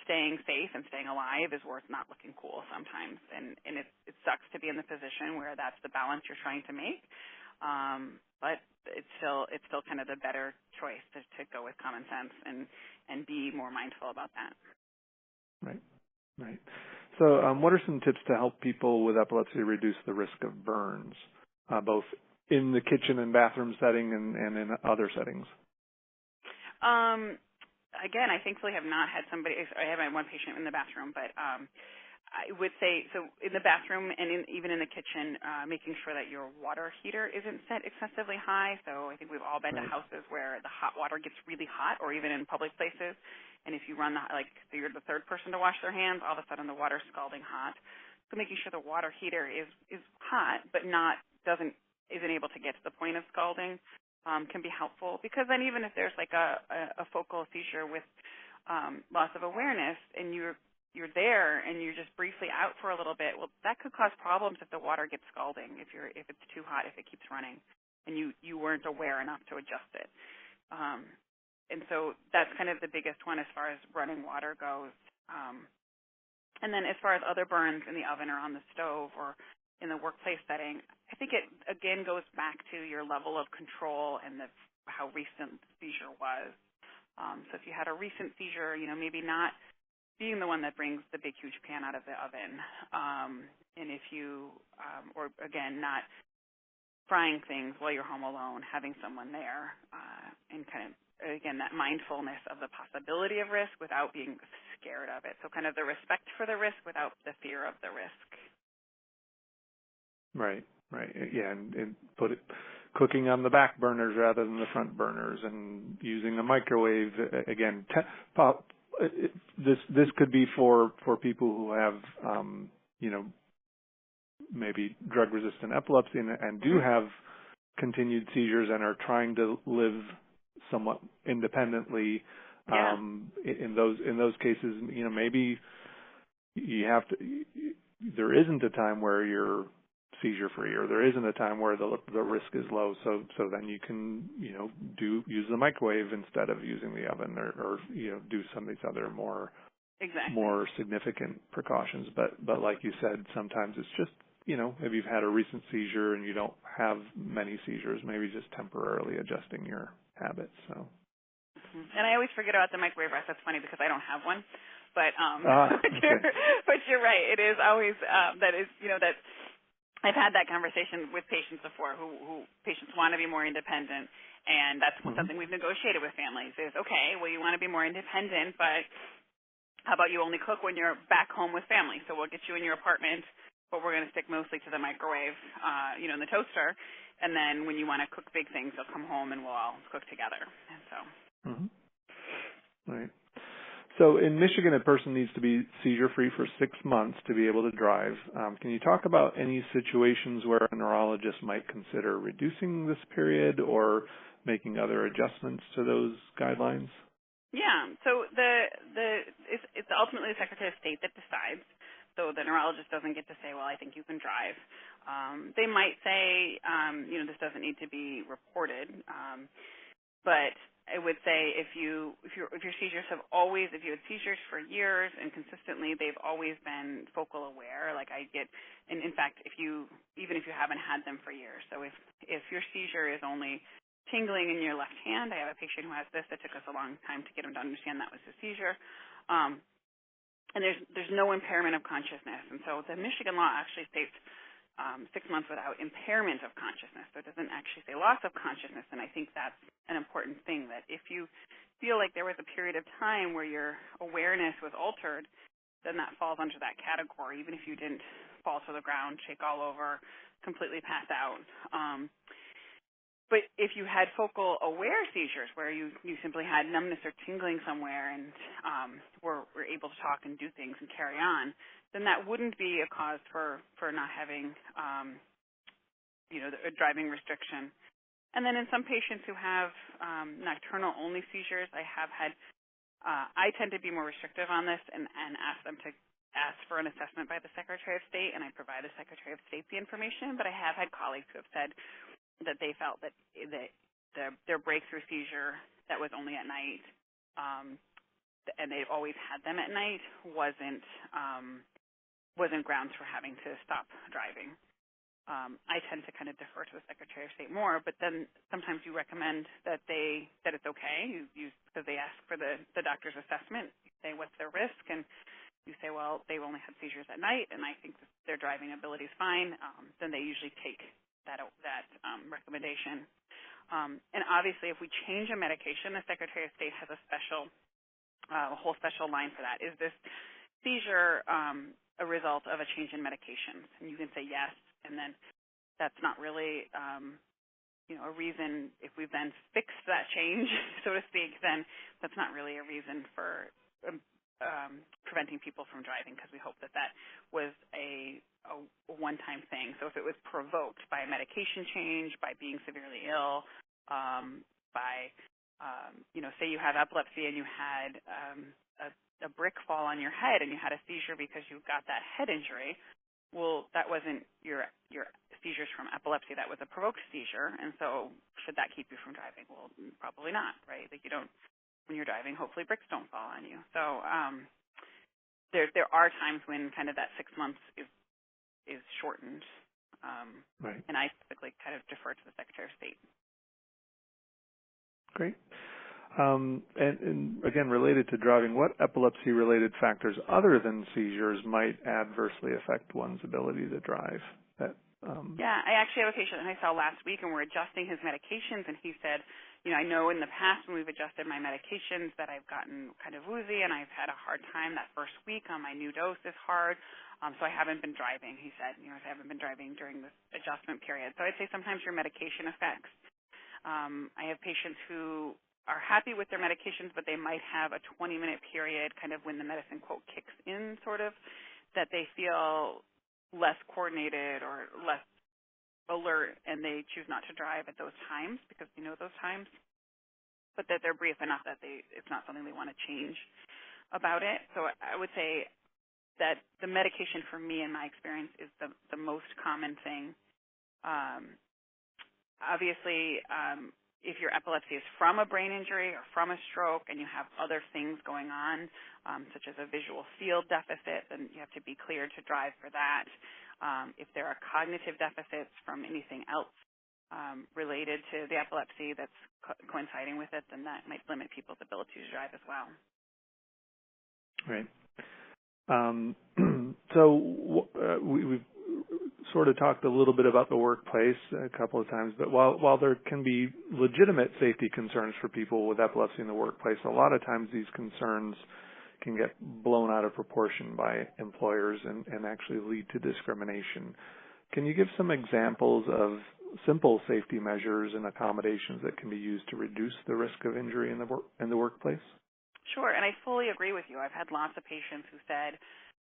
[SPEAKER 2] staying safe and staying alive is worth not looking cool sometimes, and it sucks to be in the position where that's the balance you're trying to make, but it's still kind of the better choice to go with common sense and be more mindful about that. Right.
[SPEAKER 1] So what are some tips to help people with epilepsy reduce the risk of burns, both in the kitchen and bathroom setting and in other settings?
[SPEAKER 2] Again, I thankfully have not had somebody. I have one patient in the bathroom, but I would say so in the bathroom and even in the kitchen, making sure that your water heater isn't set excessively high. So I think we've all been to houses where the hot water gets really hot, or even in public places. And if you run you're the third person to wash their hands, all of a sudden the water's scalding hot. So making sure the water heater is hot, but isn't able to get to the point of scalding. Can be helpful, because then even if there's a focal seizure with loss of awareness and you're there and you're just briefly out for a little bit, well, that could cause problems if the water gets scalding, if it's too hot, if it keeps running, and you weren't aware enough to adjust it. And so that's kind of the biggest one as far as running water goes. And then as far as other burns in the oven or on the stove or in the workplace setting, I think it, again, goes back to your level of control and how recent the seizure was. So if you had a recent seizure, maybe not being the one that brings the big, huge pan out of the oven. And if you, or again, not frying things while you're home alone, having someone there, and kind of, again, that mindfulness of the possibility of risk without being scared of it. So kind of the respect for the risk without the fear of the risk.
[SPEAKER 1] Right. Yeah, and cooking on the back burners rather than the front burners, and using a microwave. Again, this could be for people who have, maybe drug-resistant epilepsy and do have continued seizures and are trying to live somewhat independently.
[SPEAKER 2] Yeah.
[SPEAKER 1] In those cases, maybe you have to. There isn't a time where you're seizure free, or there isn't a time where the risk is low. So then you can use the microwave instead of using the oven, or do some of these other more significant precautions. But like you said, sometimes it's just if you've had a recent seizure and you don't have many seizures, maybe just temporarily adjusting your habits. So.
[SPEAKER 2] And I always forget about the microwave rest. That's funny because I don't have one. But
[SPEAKER 1] okay.
[SPEAKER 2] but you're right. It is always that I've had that conversation with patients before who patients want to be more independent, and that's something we've negotiated with families is, okay, well, you want to be more independent, but how about you only cook when you're back home with family? So we'll get you in your apartment, but we're going to stick mostly to the microwave, in the toaster, and then when you want to cook big things, you'll come home and we'll all cook together. And so.
[SPEAKER 1] Right. So in Michigan, a person needs to be seizure-free for 6 months to be able to drive. Can you talk about any situations where a neurologist might consider reducing this period or making other adjustments to those guidelines?
[SPEAKER 2] Yeah. So it's ultimately the Secretary of State that decides. So the neurologist doesn't get to say, well, I think you can drive. They might say, this doesn't need to be reported, but I would say if your seizures have always, if you had seizures for years and consistently, they've always been focal aware. Like and in fact, even if you haven't had them for years. So if your seizure is only tingling in your left hand, I have a patient who has this. It took us a long time to get him to understand that was a seizure. And there's no impairment of consciousness. And so the Michigan law actually states 6 months without impairment of consciousness. So it doesn't actually say loss of consciousness, and I think that's an important thing, that if you feel like there was a period of time where your awareness was altered, then that falls under that category, even if you didn't fall to the ground, shake all over, completely pass out. But if you had focal aware seizures where you simply had numbness or tingling somewhere and were able to talk and do things and carry on, then that wouldn't be a cause for not having a driving restriction. And then in some patients who have nocturnal-only seizures, I tend to be more restrictive on this and ask them to ask for an assessment by the Secretary of State, and I provide the Secretary of State the information. But I have had colleagues who have said that they felt that their breakthrough seizure that was only at night, and they've always had them at night, wasn't grounds for having to stop driving. I tend to kind of defer to the Secretary of State more, but then sometimes you recommend that it's okay, because they ask for the doctor's assessment. You say, what's their risk? And you say, well, they've only had seizures at night, and I think their driving ability is fine. Then they usually take that recommendation. And obviously, if we change a medication, the Secretary of State has a whole special line for that. Is this seizure a result of a change in medications? And you can say yes, and then that's not really a reason. If we've then fixed that change, so to speak, then that's not really a reason for preventing people from driving, because we hope that was a one-time thing. So if it was provoked by a medication change, by being severely ill, by say you have epilepsy and you had a brick fall on your head and you had a seizure because you got that head injury, well, that wasn't your seizures from epilepsy. That was a provoked seizure, and so should that keep you from driving? Well, probably not, right? Like, you don't, when you're driving, hopefully bricks don't fall on you. So there are times when kind of that 6 months is shortened,
[SPEAKER 1] right.
[SPEAKER 2] And I typically kind of defer to the Secretary of State.
[SPEAKER 1] Great. And again, related to driving, what epilepsy-related factors other than seizures might adversely affect one's ability to drive that
[SPEAKER 2] Yeah, I actually have a patient that I saw last week, and we're adjusting his medications, and he said, I know in the past when we've adjusted my medications that I've gotten kind of woozy, and I've had a hard time that first week on my new dose is hard, so I haven't been driving. He said, I haven't been driving during this adjustment period. So I'd say sometimes your medication affects. I have patients who are happy with their medications, but they might have a 20-minute period kind of when the medicine, quote, kicks in, sort of, that they feel less coordinated or less alert, and they choose not to drive at those times because they know those times, but that they're brief enough that it's not something they want to change about it. So I would say that the medication for me, in my experience, is the most common thing. Obviously, if your epilepsy is from a brain injury or from a stroke and you have other things going on, such as a visual field deficit, then you have to be cleared to drive for that. If there are cognitive deficits from anything else related to the epilepsy that's coinciding with it, then that might limit people's ability to drive as well.
[SPEAKER 1] Right. So we've sort of talked a little bit about the workplace a couple of times, but while there can be legitimate safety concerns for people with epilepsy in the workplace, a lot of times these concerns can get blown out of proportion by employers and actually lead to discrimination. Can you give some examples of simple safety measures and accommodations that can be used to reduce the risk of injury in the workplace?
[SPEAKER 2] Sure, and I fully agree with you. I've had lots of patients who said,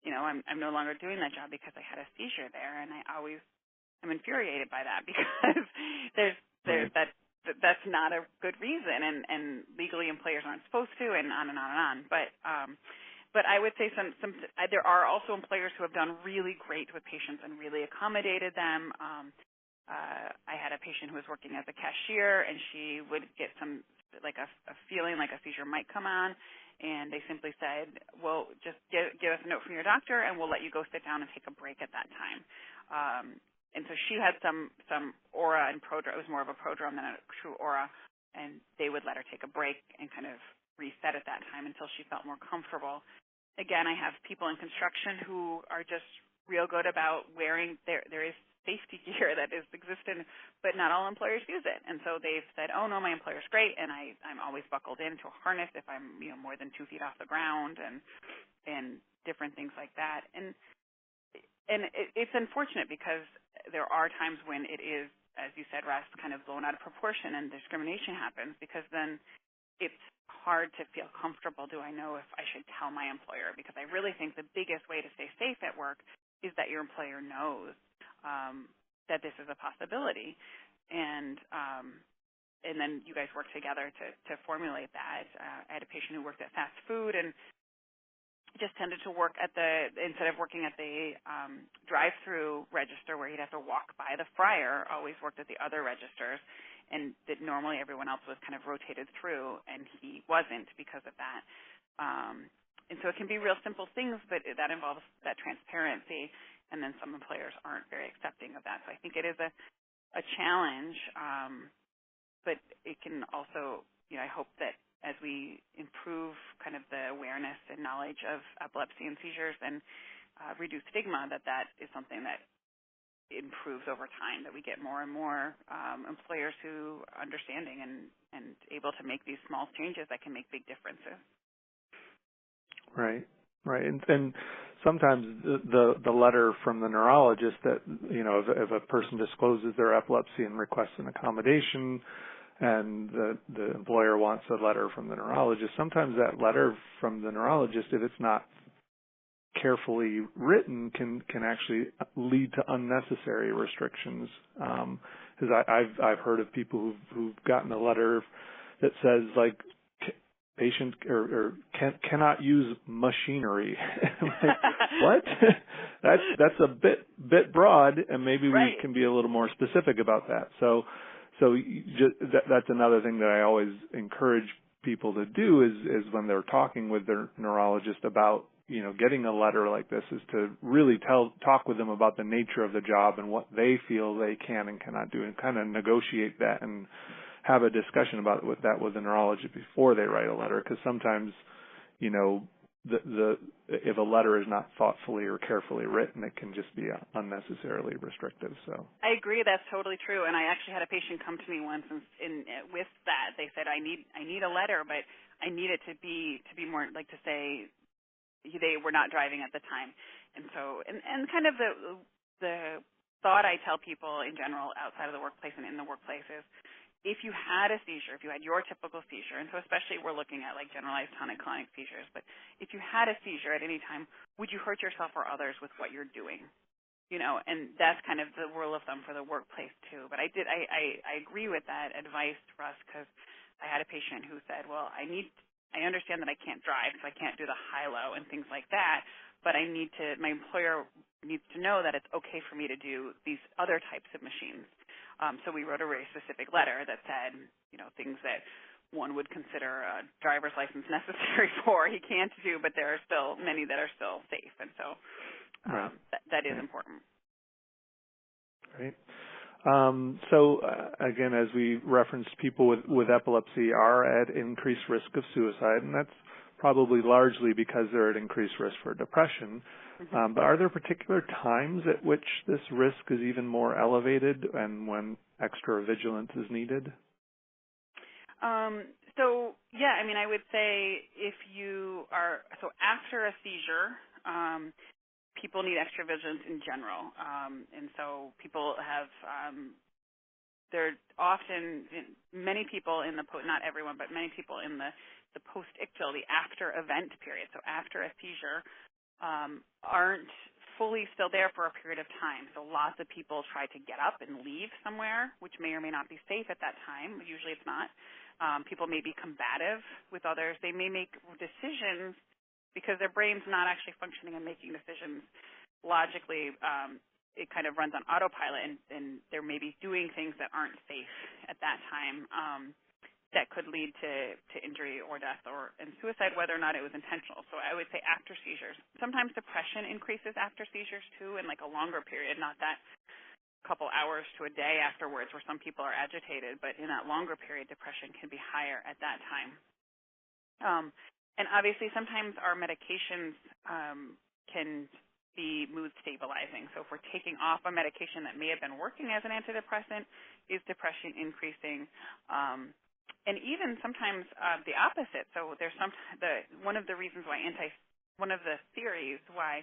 [SPEAKER 2] I'm no longer doing that job because I had a seizure there, and I'm infuriated by that because that's not a good reason, and legally employers aren't supposed to, and on and on and on. But I would say there are also employers who have done really great with patients and really accommodated them. I had a patient who was working as a cashier, and she would get a feeling like a seizure might come on, and they simply said, well, just give us a note from your doctor, and we'll let you go sit down and take a break at that time. And so she had some aura and prodrome. It was more of a prodrome than a true aura, and they would let her take a break and kind of reset at that time until she felt more comfortable. Again, I have people in construction who are just real good about wearing there is safety gear that is existent, but not all employers use it. And so they've said, oh, no, my employer's great, and I'm always buckled into a harness if I'm more than 2 feet off the ground and different things like that. And it's unfortunate because there are times when it is, as you said, Russ, kind of blown out of proportion and discrimination happens because then it's hard to feel comfortable. Do I know if I should tell my employer? Because I really think the biggest way to stay safe at work is that your employer knows that this is a possibility, and then you guys work together to formulate that. I had a patient who worked at fast food and just tended to work instead of working at the drive-through register where he'd have to walk by the fryer, always worked at the other registers, and that normally everyone else was kind of rotated through, and he wasn't because of that. And so it can be real simple things, but that involves that transparency, and then some employers aren't very accepting of that. So I think it is a challenge, but it can also, I hope that as we improve kind of the awareness and knowledge of epilepsy and seizures and reduce stigma, that is something that improves over time, that we get more and more employers who are understanding and able to make these small changes that can make big differences.
[SPEAKER 1] Right. And sometimes the letter from the neurologist that, if a person discloses their epilepsy and requests an accommodation and the employer wants a letter from the neurologist, sometimes that letter from the neurologist, if it's not carefully written, can actually lead to unnecessary restrictions. Because I've heard of people who've gotten a letter that says like patient or cannot use machinery. Like, what? That's a bit broad, and maybe
[SPEAKER 2] Right.
[SPEAKER 1] we can be a little more specific about that. So that's another thing that I always encourage people to do is when they're talking with their neurologist about getting a letter like this, is to really talk with them about the nature of the job and what they feel they can and cannot do, and kind of negotiate that and have a discussion about that with the neurologist before they write a letter. Because sometimes, if a letter is not thoughtfully or carefully written, it can just be unnecessarily restrictive. So
[SPEAKER 2] I agree, that's totally true. And I actually had a patient come to me once with that. They said, I need a letter, but I need it to be more like to say they were not driving at the time. And so and kind of the thought I tell people in general outside of the workplace and in the workplace is, if you had a seizure, if you had your typical seizure, and so especially we're looking at like generalized tonic-clonic seizures, but if you had a seizure at any time, would you hurt yourself or others with what you're doing? You know, and that's kind of the rule of thumb for the workplace too. But I agree with that advice, Russ, because I had a patient who said, well, I understand that I can't drive, so I can't do the high-low and things like that, but my employer needs to know that it's okay for me to do these other types of machines. So we wrote a very specific letter that said, you know, things that one would consider a driver's license necessary for, he can't do, but there are still many that are still safe. And so that is important.
[SPEAKER 1] Right. Again, as we referenced, people with epilepsy are at increased risk of suicide, and that's probably largely because they're at increased risk for depression. But are there particular times at which this risk is even more elevated and when extra vigilance is needed?
[SPEAKER 2] I would say if you are, after a seizure, people need extra vigilance in general. And so people have, there are often many people in not everyone, but many people in the post-ictal, the after event period, so after a seizure, aren't fully still there for a period of time. So lots of people try to get up and leave somewhere, which may or may not be safe at that time. Usually it's not. People may be combative with others. They may make decisions because their brain's not actually functioning and making decisions logically. It kind of runs on autopilot, and they're maybe doing things that aren't safe at that time. That could lead to injury or death and suicide, whether or not it was intentional. So I would say after seizures. Sometimes depression increases after seizures too, in like a longer period, not that couple hours to a day afterwards where some people are agitated, but in that longer period, depression can be higher at that time. And obviously sometimes our medications can be mood stabilizing. So if we're taking off a medication that may have been working as an antidepressant, is depression increasing? And even sometimes the opposite. So there's one of the reasons why one of the theories why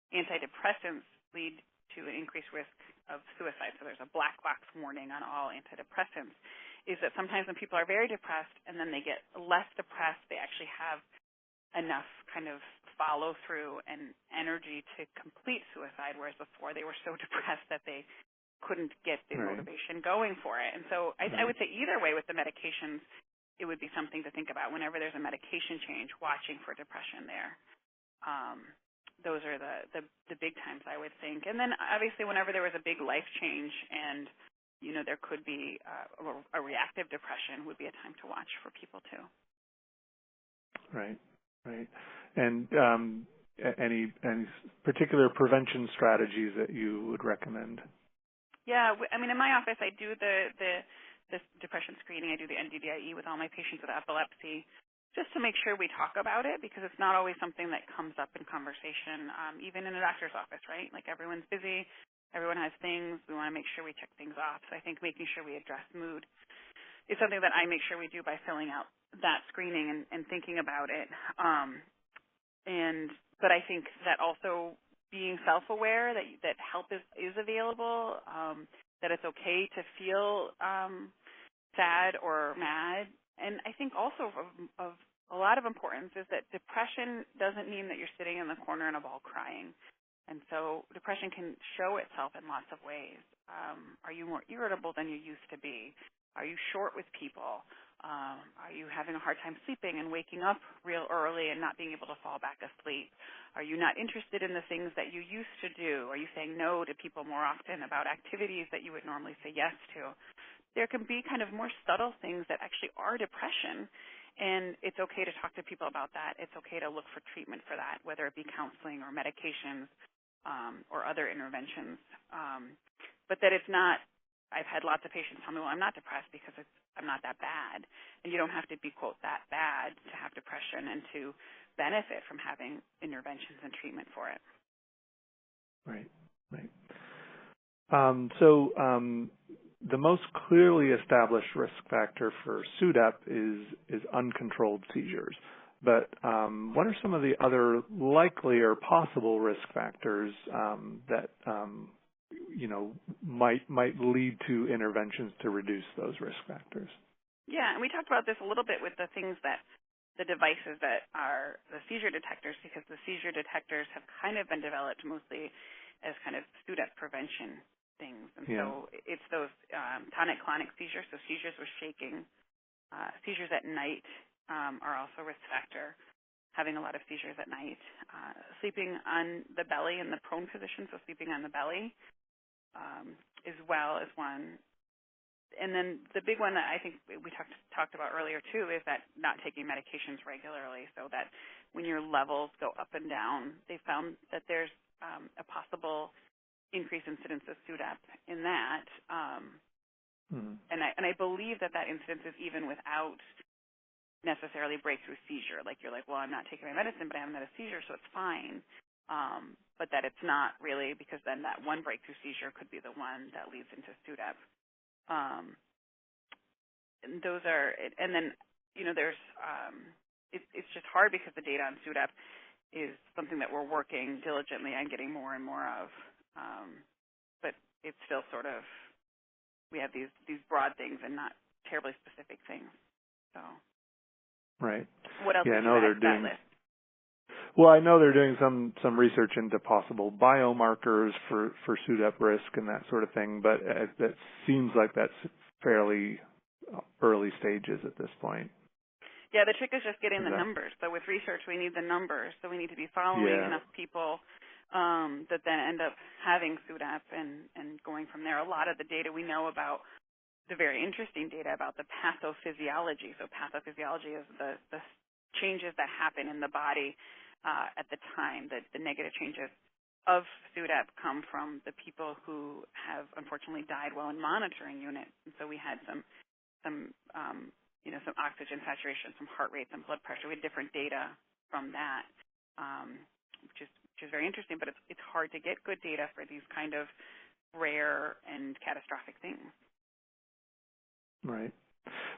[SPEAKER 2] antidepressants lead to an increased risk of suicide. So there's a black box warning on all antidepressants. Is that sometimes when people are very depressed and then they get less depressed, they actually have enough kind of follow through and energy to complete suicide, whereas before they were so depressed that they couldn't get the motivation going for it. And so I would say either way with the medications, it would be something to think about whenever there's a medication change, watching for depression there. Those are the big times I would think. And then obviously whenever there was a big life change and, you know, there could be a reactive depression would be a time to watch for people too.
[SPEAKER 1] Right. And any particular prevention strategies that you would recommend?
[SPEAKER 2] Yeah, I mean, in my office, I do the depression screening. I do the NDDIE with all my patients with epilepsy, just to make sure we talk about it, because it's not always something that comes up in conversation, even in a doctor's office, right? Like everyone's busy, everyone has things. We want to make sure we check things off. So I think making sure we address mood is something that I make sure we do by filling out that screening and thinking about it. But I think that also being self-aware that help is available, that it's okay to feel sad or mad. And I think also of a lot of importance is that depression doesn't mean that you're sitting in the corner in a ball crying. And so depression can show itself in lots of ways. Are you more irritable than you used to be? Are you short with people? Are you having a hard time sleeping and waking up real early and not being able to fall back asleep? Are you not interested in the things that you used to do? Are you saying no to people more often about activities that you would normally say yes to? There can be kind of more subtle things that actually are depression, and it's okay to talk to people about that. It's okay to look for treatment for that, whether it be counseling or medications or other interventions. But that it's not, I've had lots of patients tell me, well, I'm not depressed because I'm not that bad. And you don't have to be, quote, that bad to have depression and to benefit from having interventions and treatment for it.
[SPEAKER 1] Right, right. The most clearly established risk factor for SUDEP is uncontrolled seizures. But what are some of the other likely or possible risk factors that might lead to interventions to reduce those risk factors?
[SPEAKER 2] Yeah, and we talked about this a little bit with the things that the devices that are the seizure detectors, because the seizure detectors have kind of been developed mostly as kind of SUDEP prevention things. And so it's those tonic-clonic seizures, so seizures with shaking. Seizures at night are also a risk factor, having a lot of seizures at night. Sleeping on the belly in the prone position, so sleeping on the belly as well as one. And then the big one that I think we talked about earlier too is that not taking medications regularly, so that when your levels go up and down, they found that there's a possible increased incidence of SUDEP in that. And I believe that incidence is even without necessarily breakthrough seizure. Like you're like, well, I'm not taking my medicine, but I haven't had a seizure, so it's fine. But that it's not really, because then that one breakthrough seizure could be the one that leads into SUDEP. And those are, and then, there's, it's just hard because the data on SUDEP is something that we're working diligently on getting more and more of. But it's still sort of, we have these broad things and not terribly specific things. So.
[SPEAKER 1] Right.
[SPEAKER 2] What else?
[SPEAKER 1] Yeah,
[SPEAKER 2] I know they're doing.
[SPEAKER 1] Well, I know they're doing some research into possible biomarkers for SUDEP risk and that sort of thing, but that seems like that's fairly early stages at this point.
[SPEAKER 2] Yeah, the trick is just getting the numbers. So with research, we need the numbers. So we need to be following enough people that then end up having SUDEP and going from there. A lot of the data we know about, the very interesting data about the pathophysiology. So pathophysiology is the changes that happen in the body at the time, that the negative changes of SUDEP come from the people who have unfortunately died while in monitoring units. And so we had some oxygen saturation, some heart rate, some blood pressure. We had different data from that, which is very interesting. But it's hard to get good data for these kind of rare and catastrophic things.
[SPEAKER 1] Right,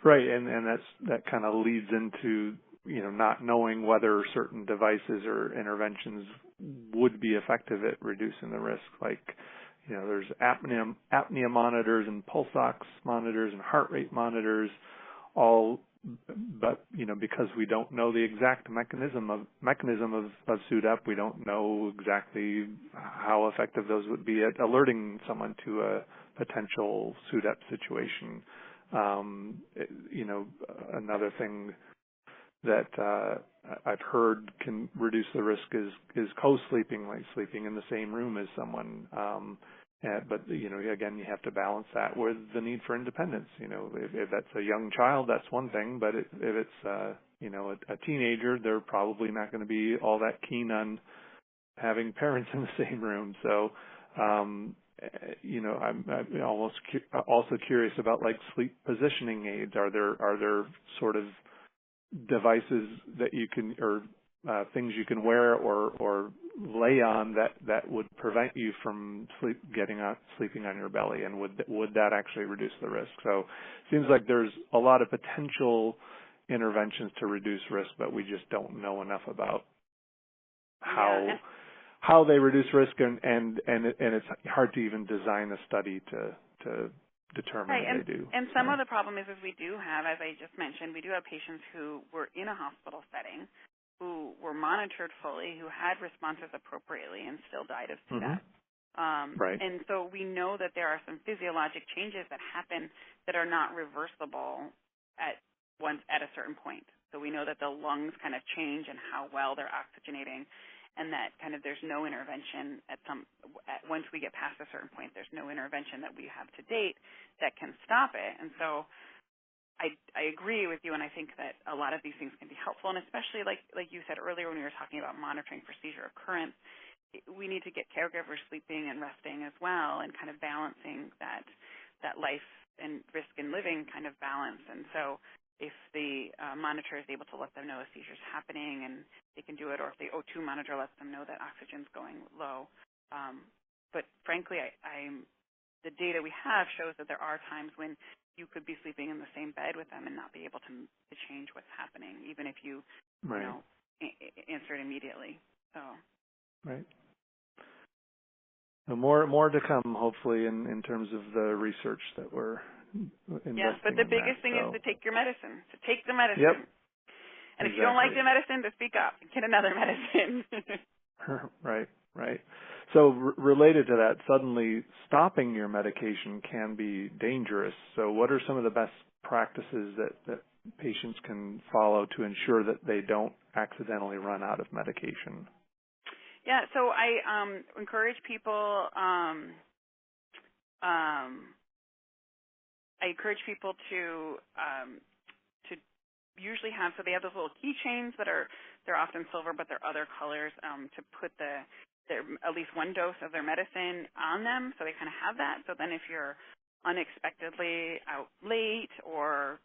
[SPEAKER 1] and that kind of leads into not knowing whether certain devices or interventions would be effective at reducing the risk. Like, there's apnea monitors and pulse ox monitors and heart rate monitors, all, but because we don't know the exact mechanism of SUDEP, we don't know exactly how effective those would be at alerting someone to a potential SUDEP situation. Another thing that I've heard can reduce the risk is co-sleeping, like sleeping in the same room as someone. But again, you have to balance that with the need for independence. If that's a young child, that's one thing. But if it's a teenager, they're probably not going to be all that keen on having parents in the same room. So I'm also curious about like sleep positioning aids. Are there sort of devices that you can, or things you can wear or lay on that would prevent you from sleeping on your belly, and would that actually reduce the risk? So it seems like there's a lot of potential interventions to reduce risk, but we just don't know enough about how they reduce risk, and it's hard to even design a study to determine if they do.
[SPEAKER 2] And some of the problem is we do have, as I just mentioned, we do have patients who were in a hospital setting, who were monitored fully, who had responses appropriately, and still died of SUDEP.
[SPEAKER 1] Right.
[SPEAKER 2] And so we know that there are some physiologic changes that happen that are not reversible at a certain point. So we know that the lungs kind of change and how well they're oxygenating, and that kind of there's no intervention once we get past a certain point, there's no intervention that we have to date that can stop it. And so I agree with you, and I think that a lot of these things can be helpful, and especially like you said earlier when we were talking about monitoring for seizure occurrence, we need to get caregivers sleeping and resting as well, and kind of balancing that life risk in living kind of balance. And so if the monitor is able to let them know a seizure is happening and they can do it, or if the O2 monitor lets them know that oxygen's going low. But frankly, the data we have shows that there are times when you could be sleeping in the same bed with them and not be able to change what's happening, even if you,
[SPEAKER 1] Right.
[SPEAKER 2] you know, answer it immediately. So.
[SPEAKER 1] Right. So more to come, hopefully, in terms of the research that we're investing.
[SPEAKER 2] Yes, but the
[SPEAKER 1] in
[SPEAKER 2] biggest
[SPEAKER 1] that,
[SPEAKER 2] thing is to take your medicine. To take the medicine.
[SPEAKER 1] Yep.
[SPEAKER 2] And if you don't like the medicine, to speak up. Get another medicine.
[SPEAKER 1] Right. Right. So related to that, suddenly stopping your medication can be dangerous. So what are some of the best practices that patients can follow to ensure that they don't accidentally run out of medication?
[SPEAKER 2] Yeah, so I encourage people. I encourage people to usually have, so they have those little keychains they're often silver, but they're other colors, to put their at least one dose of their medicine on them, so they kind of have that. So then if you're unexpectedly out late or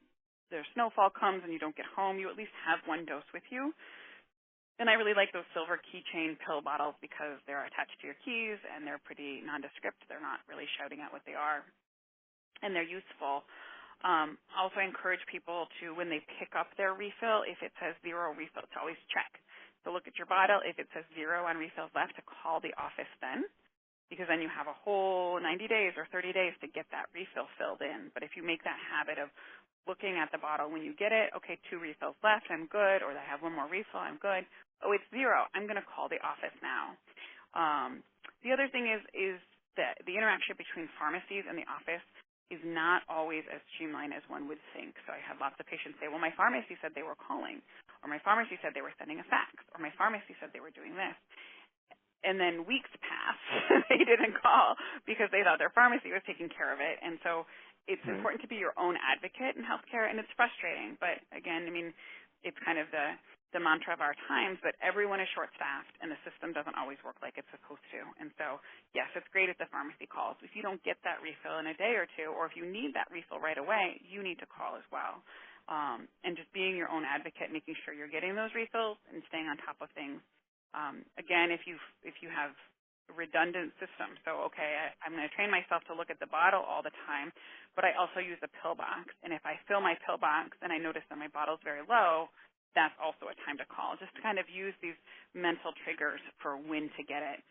[SPEAKER 2] their snowfall comes and you don't get home, you at least have one dose with you. And I really like those silver keychain pill bottles because they're attached to your keys and they're pretty nondescript. They're not really shouting out what they are, and they're useful. Also, I encourage people to, when they pick up their refill, if it says 0 refill, to always check. So look at your bottle. If it says 0 on refills left, to call the office then, because then you have a whole 90 days or 30 days to get that refill filled in. But if you make that habit of looking at the bottle when you get it, okay, 2 refills left, I'm good, or I have one more refill, I'm good. Oh, it's 0. I'm going to call the office now. The other thing is that the interaction between pharmacies and the office is not always as streamlined as one would think. So I had lots of patients say, well, my pharmacy said they were calling, or my pharmacy said they were sending a fax, or my pharmacy said they were doing this. And then weeks pass, they didn't call because they thought their pharmacy was taking care of it. And so it's important to be your own advocate in healthcare, and it's frustrating. But again, I mean, it's kind of the mantra of our times, but everyone is short-staffed, and the system doesn't always work like it's supposed to. And so, yes, it's great if the pharmacy calls. If you don't get that refill in a day or two, or if you need that refill right away, you need to call as well. And just being your own advocate, making sure you're getting those refills and staying on top of things. Again, if you have redundant systems, so okay, I'm going to train myself to look at the bottle all the time, but I also use a pill box. And if I fill my pill box and I notice that my bottle's very low, that's also a time to call, just to kind of use these mental triggers for when to get it.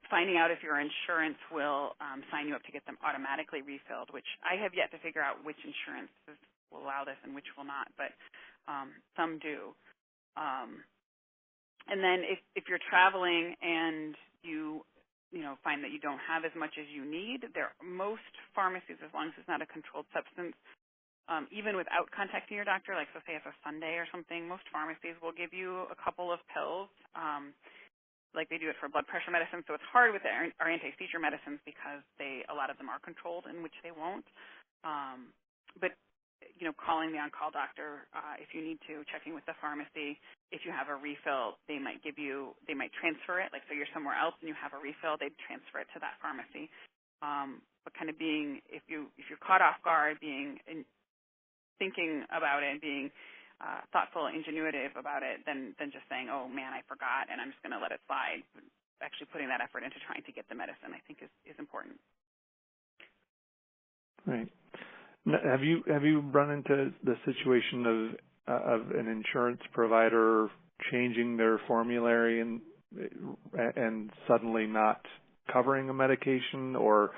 [SPEAKER 2] Finding out if your insurance will sign you up to get them automatically refilled, which I have yet to figure out which insurances will allow this and which will not, but some do. And then if you're traveling and you find that you don't have as much as you need, most pharmacies, as long as it's not a controlled substance, even without contacting your doctor, like so say it's a Sunday or something, most pharmacies will give you a couple of pills, like they do it for blood pressure medicine. So it's hard with our anti-seizure medicines because a lot of them are controlled, in which they won't. But calling the on-call doctor if you need to, checking with the pharmacy. If you have a refill, they might transfer it. Like, so you're somewhere else and you have a refill, they'd transfer it to that pharmacy. But kind of if you're caught off guard, thinking about it and being thoughtful and ingenuitive about it than just saying, oh, man, I forgot, and I'm just going to let it slide. Actually putting that effort into trying to get the medicine, I think, is important.
[SPEAKER 1] Right. Now, have you run into the situation of an insurance provider changing their formulary and suddenly not covering a medication or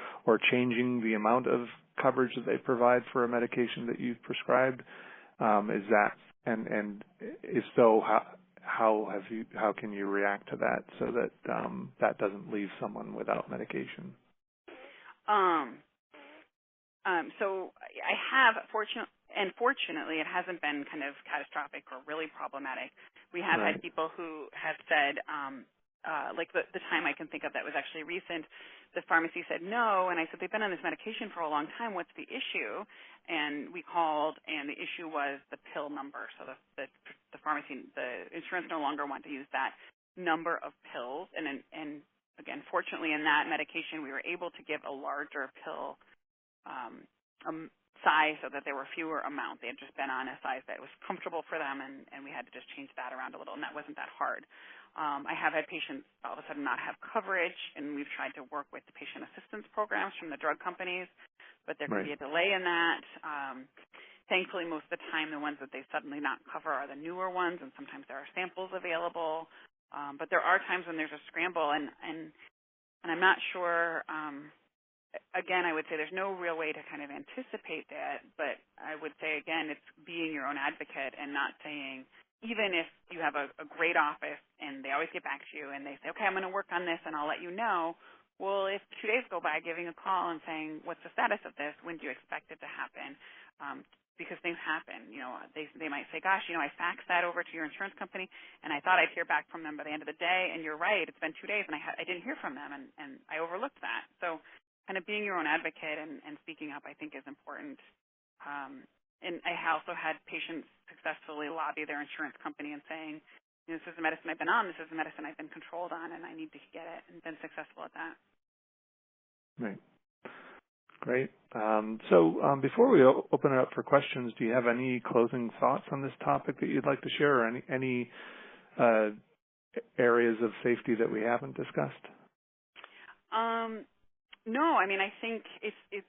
[SPEAKER 1] changing the amount of coverage that they provide for a medication that you've prescribed? Is that and if so, how can you react to that so that that doesn't leave someone without medication?
[SPEAKER 2] So I have, fortunately, it hasn't been kind of catastrophic or really problematic. We have had people who have said, like the time I can think of that was actually recent, the pharmacy said no, and I said, they've been on this medication for a long time. What's the issue? And we called, and the issue was the pill number. So the pharmacy, the insurance no longer wanted to use that number of pills. And again, fortunately, in that medication, we were able to give a larger pill size so that there were fewer amount. They had just been on a size that was comfortable for them, and we had to just change that around a little, and that wasn't that hard. I have had patients all of a sudden not have coverage, and we've tried to work with the patient assistance programs from the drug companies, but there can be a delay in that. Thankfully, most of the time, the ones that they suddenly not cover are the newer ones, and sometimes there are samples available. But there are times when there's a scramble, and I'm not sure. Again, I would say there's no real way to kind of anticipate that, but I would say, again, it's being your own advocate and not saying, even if you have a great office and they always get back to you and they say, okay, I'm going to work on this and I'll let you know. Well, if 2 days go by, giving a call and saying, what's the status of this? When do you expect it to happen? Because things happen. You know, they might say, gosh, you know, I faxed that over to your insurance company and I thought I'd hear back from them by the end of the day, and you're right, it's been 2 days and I didn't hear from them, and I overlooked that. So kind of being your own advocate and speaking up, I think, is important. And I also had patients successfully lobby their insurance company and saying, you know, this is the medicine I've been on, this is the medicine I've been controlled on, and I need to get it, and been successful at that.
[SPEAKER 1] Right. Great. Before we open it up for questions, do you have any closing thoughts on this topic that you'd like to share, or any areas of safety that we haven't discussed?
[SPEAKER 2] No, I mean, I think it's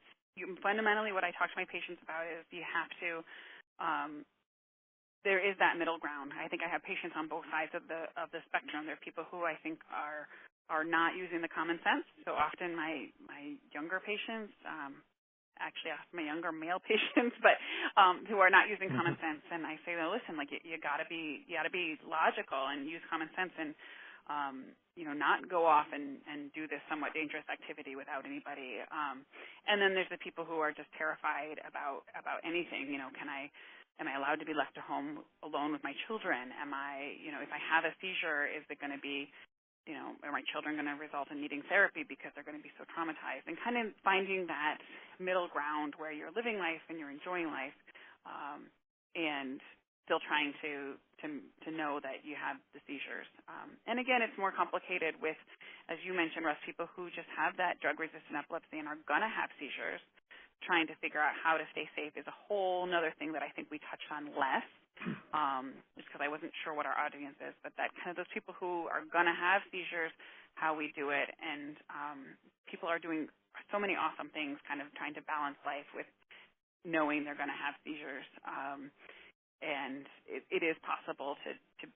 [SPEAKER 2] fundamentally what I talk to my patients about is you have to, there is that middle ground. I think I have patients on both sides of the spectrum. There are people who I think are not using the common sense. So often my younger patients, actually my younger male patients, but who are not using common sense, and I say, no, listen, like you gotta be logical and use common sense and you know, not go off and do this somewhat dangerous activity without anybody. And then there's the people who are just terrified about anything. You know, am I allowed to be left at home alone with my children? Am I, you know, if I have a seizure, is it going to be, you know, are my children going to result in needing therapy because they're going to be so traumatized? And kind of finding that middle ground where you're living life and you're enjoying life, and still trying to know that you have the seizures. And again, it's more complicated with, as you mentioned, Russ, people who just have that drug-resistant epilepsy and are going to have seizures. Trying to figure out how to stay safe is a whole other thing that I think we touched on less, just because I wasn't sure what our audience is. But that kind of those people who are going to have seizures, how we do it, and people are doing so many awesome things, kind of trying to balance life with knowing they're going to have seizures. And it is possible to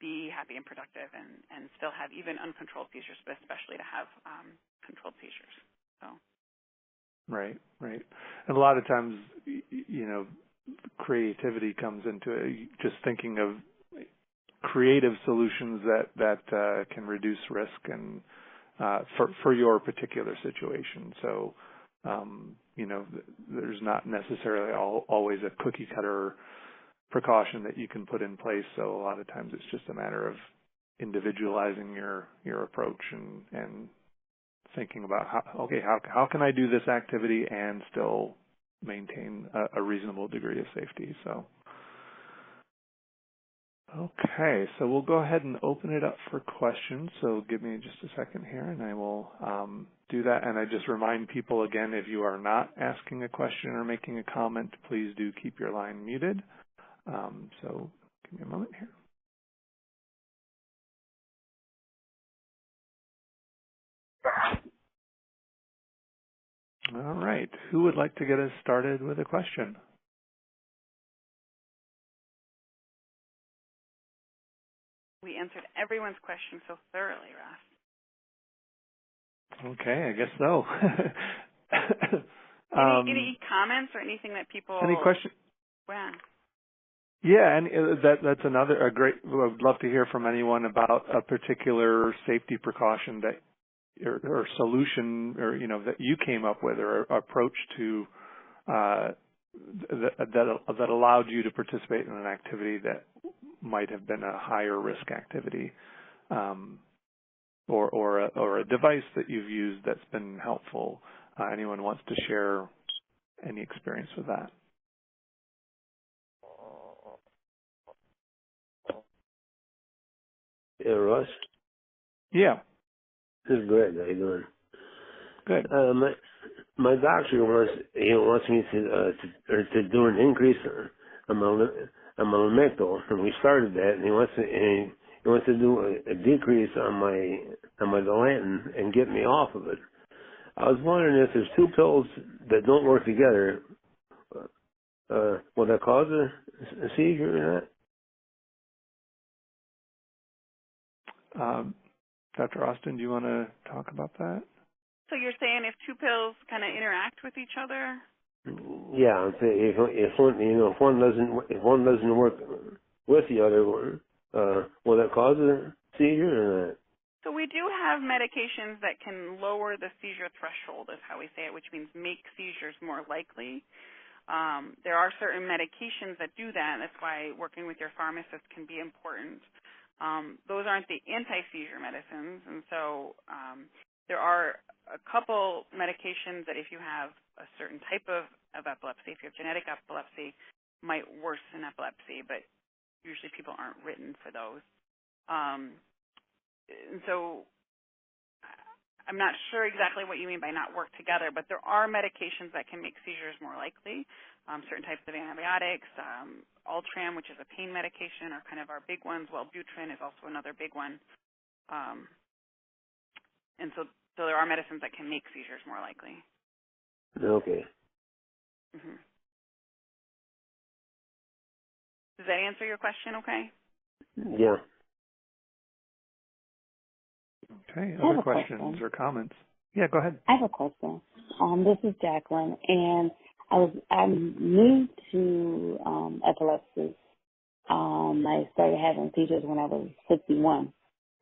[SPEAKER 2] be happy and productive and still have even uncontrolled seizures, but especially to have controlled seizures. So.
[SPEAKER 1] Right. And a lot of times, you know, creativity comes into it, just thinking of creative solutions that can reduce risk and for your particular situation. So, you know, there's not necessarily always a cookie cutter precaution that you can put in place. So a lot of times it's just a matter of individualizing your approach and thinking about how can I do this activity and still maintain a reasonable degree of safety. So okay, so we'll go ahead and open it up for questions. So give me just a second here and I will do that. And I just remind people again, if you are not asking a question or making a comment, please do keep your line muted. So give me a moment here. All right. Who would like to get us started with a question?
[SPEAKER 2] We answered everyone's question so thoroughly, Ross.
[SPEAKER 1] Okay, I guess so.
[SPEAKER 2] Any comments or anything that people?
[SPEAKER 1] Any questions?
[SPEAKER 2] Wow.
[SPEAKER 1] Yeah, and that's a great. I'd love to hear from anyone about a particular safety precaution that or solution or that you came up with or approach to that allowed you to participate in an activity that might have been a higher risk activity, or a device that you've used that's been helpful. Anyone wants to share any experience with that?
[SPEAKER 3] Yeah, Ross.
[SPEAKER 1] Yeah.
[SPEAKER 3] This is Greg. How you doing?
[SPEAKER 1] Good.
[SPEAKER 3] my doctor wants me to do an increase on my lamictal, and we started that, and he wants to do a decrease on my Dilantin and get me off of it. I was wondering if there's two pills that don't work together, will that cause a seizure or
[SPEAKER 1] not? Dr. Austin, do you want to talk about that?
[SPEAKER 2] So you're saying if two pills kind of interact with each other?
[SPEAKER 3] Yeah, if one doesn't work with the other one, will that cause a seizure or not?
[SPEAKER 2] So we do have medications that can lower the seizure threshold, is how we say it, which means make seizures more likely. There are certain medications that do that. That's why working with your pharmacist can be important. Those aren't the anti-seizure medicines, and so there are a couple medications that if you have a certain type of epilepsy, if you have genetic epilepsy, might worsen epilepsy, but usually people aren't written for those. And so I'm not sure exactly what you mean by not work together, but there are medications that can make seizures more likely. Certain types of antibiotics, Ultram, which is a pain medication, are kind of our big ones. Wellbutrin is also another big one. And so there are medicines that can make seizures more likely.
[SPEAKER 3] Okay.
[SPEAKER 2] Mm-hmm. Does that answer your question okay?
[SPEAKER 3] Yeah.
[SPEAKER 1] Okay. Other questions or comments? Yeah, go ahead.
[SPEAKER 4] I have a question. This is Jacqueline, and I'm new to epilepsy. I started having seizures when I was 51,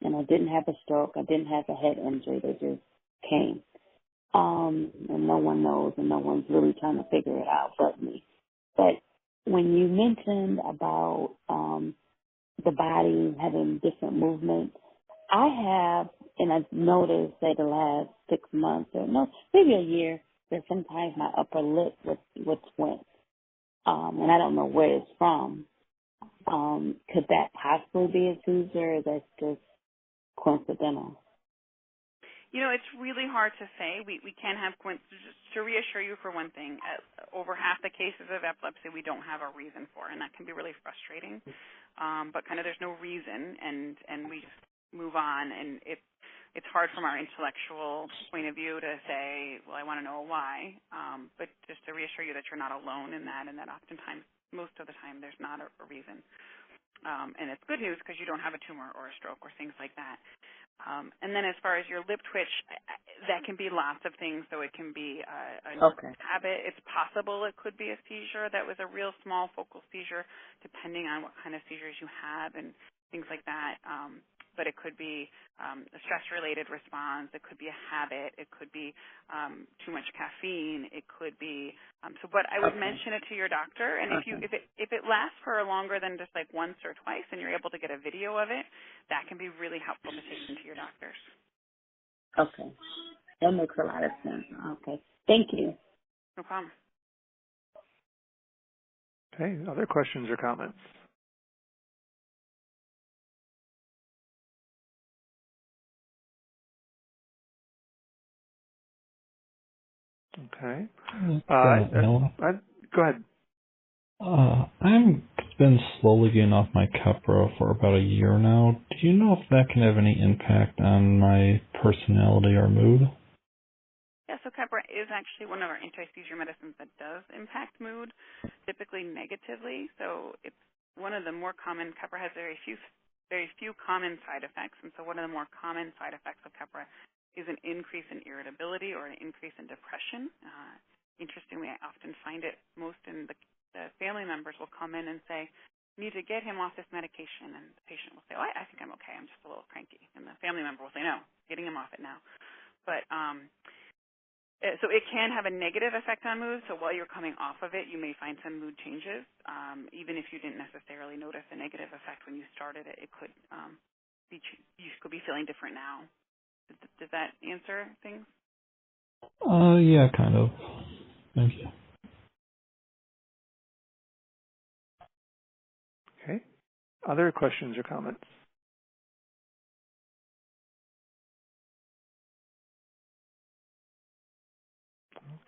[SPEAKER 4] and I didn't have a stroke. I didn't have a head injury. They just came. And no one knows, and no one's really trying to figure it out but me. But when you mentioned about the body having different movements, I have, and I've noticed that the last 6 months or maybe a year, that sometimes my upper lip would twitch. And I don't know where it's from. Could that possibly be a seizure, or that's just coincidental?
[SPEAKER 2] You know, it's really hard to say. We can have just to reassure you for one thing, over half the cases of epilepsy we don't have a reason for, and that can be really frustrating. But kind of there's no reason, and we just move on, and it's hard from our intellectual point of view to say, well, I want to know why. But just to reassure you that you're not alone in that, and that oftentimes, most of the time, there's not a reason. And it's good news because you don't have a tumor or a stroke or things like that. And then as far as your lip twitch, that can be lots of things. So it can be a habit. It's possible it could be a seizure that was a real small focal seizure, depending on what kind of seizures you have and things like that. But it could be a stress-related response. It could be a habit. It could be too much caffeine. It could be but I would mention it to your doctor. And if it lasts for longer than just like once or twice, and you're able to get a video of it, that can be really helpful to take into your doctors.
[SPEAKER 4] Okay, that makes a lot of sense. Okay, thank you.
[SPEAKER 2] No problem.
[SPEAKER 1] Okay, other questions or comments? Okay. Go ahead.
[SPEAKER 5] I've been slowly getting off my Keppra for about a year now. Do you know if that can have any impact on my personality or mood?
[SPEAKER 2] Yeah, so Keppra is actually one of our anti-seizure medicines that does impact mood, typically negatively. So it's one of the more common. Keppra has very few common side effects, and so one of the more common side effects of Keppra is an increase in irritability or an increase in depression. Interestingly, I often find it most in the family members will come in and say, need to get him off this medication, and the patient will say, oh, I think I'm okay, I'm just a little cranky. And the family member will say, no, getting him off it now. But so it can have a negative effect on mood. So while you're coming off of it, you may find some mood changes. Even if you didn't necessarily notice a negative effect when you started it, it could you could be feeling different now. Does that answer things?
[SPEAKER 5] Yeah, kind of. Thank you.
[SPEAKER 1] Okay. Other questions or comments?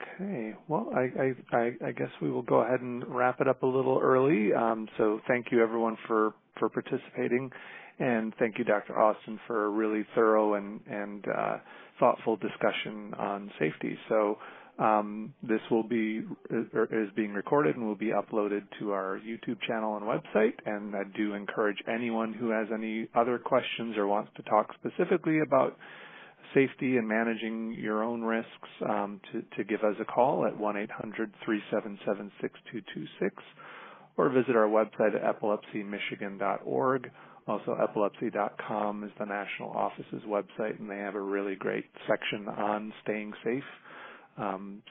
[SPEAKER 1] Okay. Well, I guess we will go ahead and wrap it up a little early. So thank you everyone for participating, and thank you, Dr. Austin, for a really thorough and thoughtful discussion on safety. So this is being recorded and will be uploaded to our YouTube channel and website. And I do encourage anyone who has any other questions or wants to talk specifically about safety and managing your own risks to give us a call at 1-800-377-6226 or visit our website at epilepsymichigan.org. Also, epilepsy.com is the national office's website, and they have a really great section on staying safe.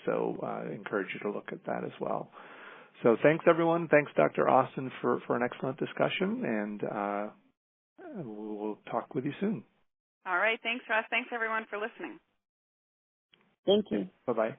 [SPEAKER 1] So I encourage you to look at that as well. So thanks, everyone. Thanks, Dr. Austin, for an excellent discussion, and we'll talk with you soon.
[SPEAKER 2] All right. Thanks, Russ. Thanks, everyone, for listening.
[SPEAKER 4] Thank you.
[SPEAKER 1] Bye-bye.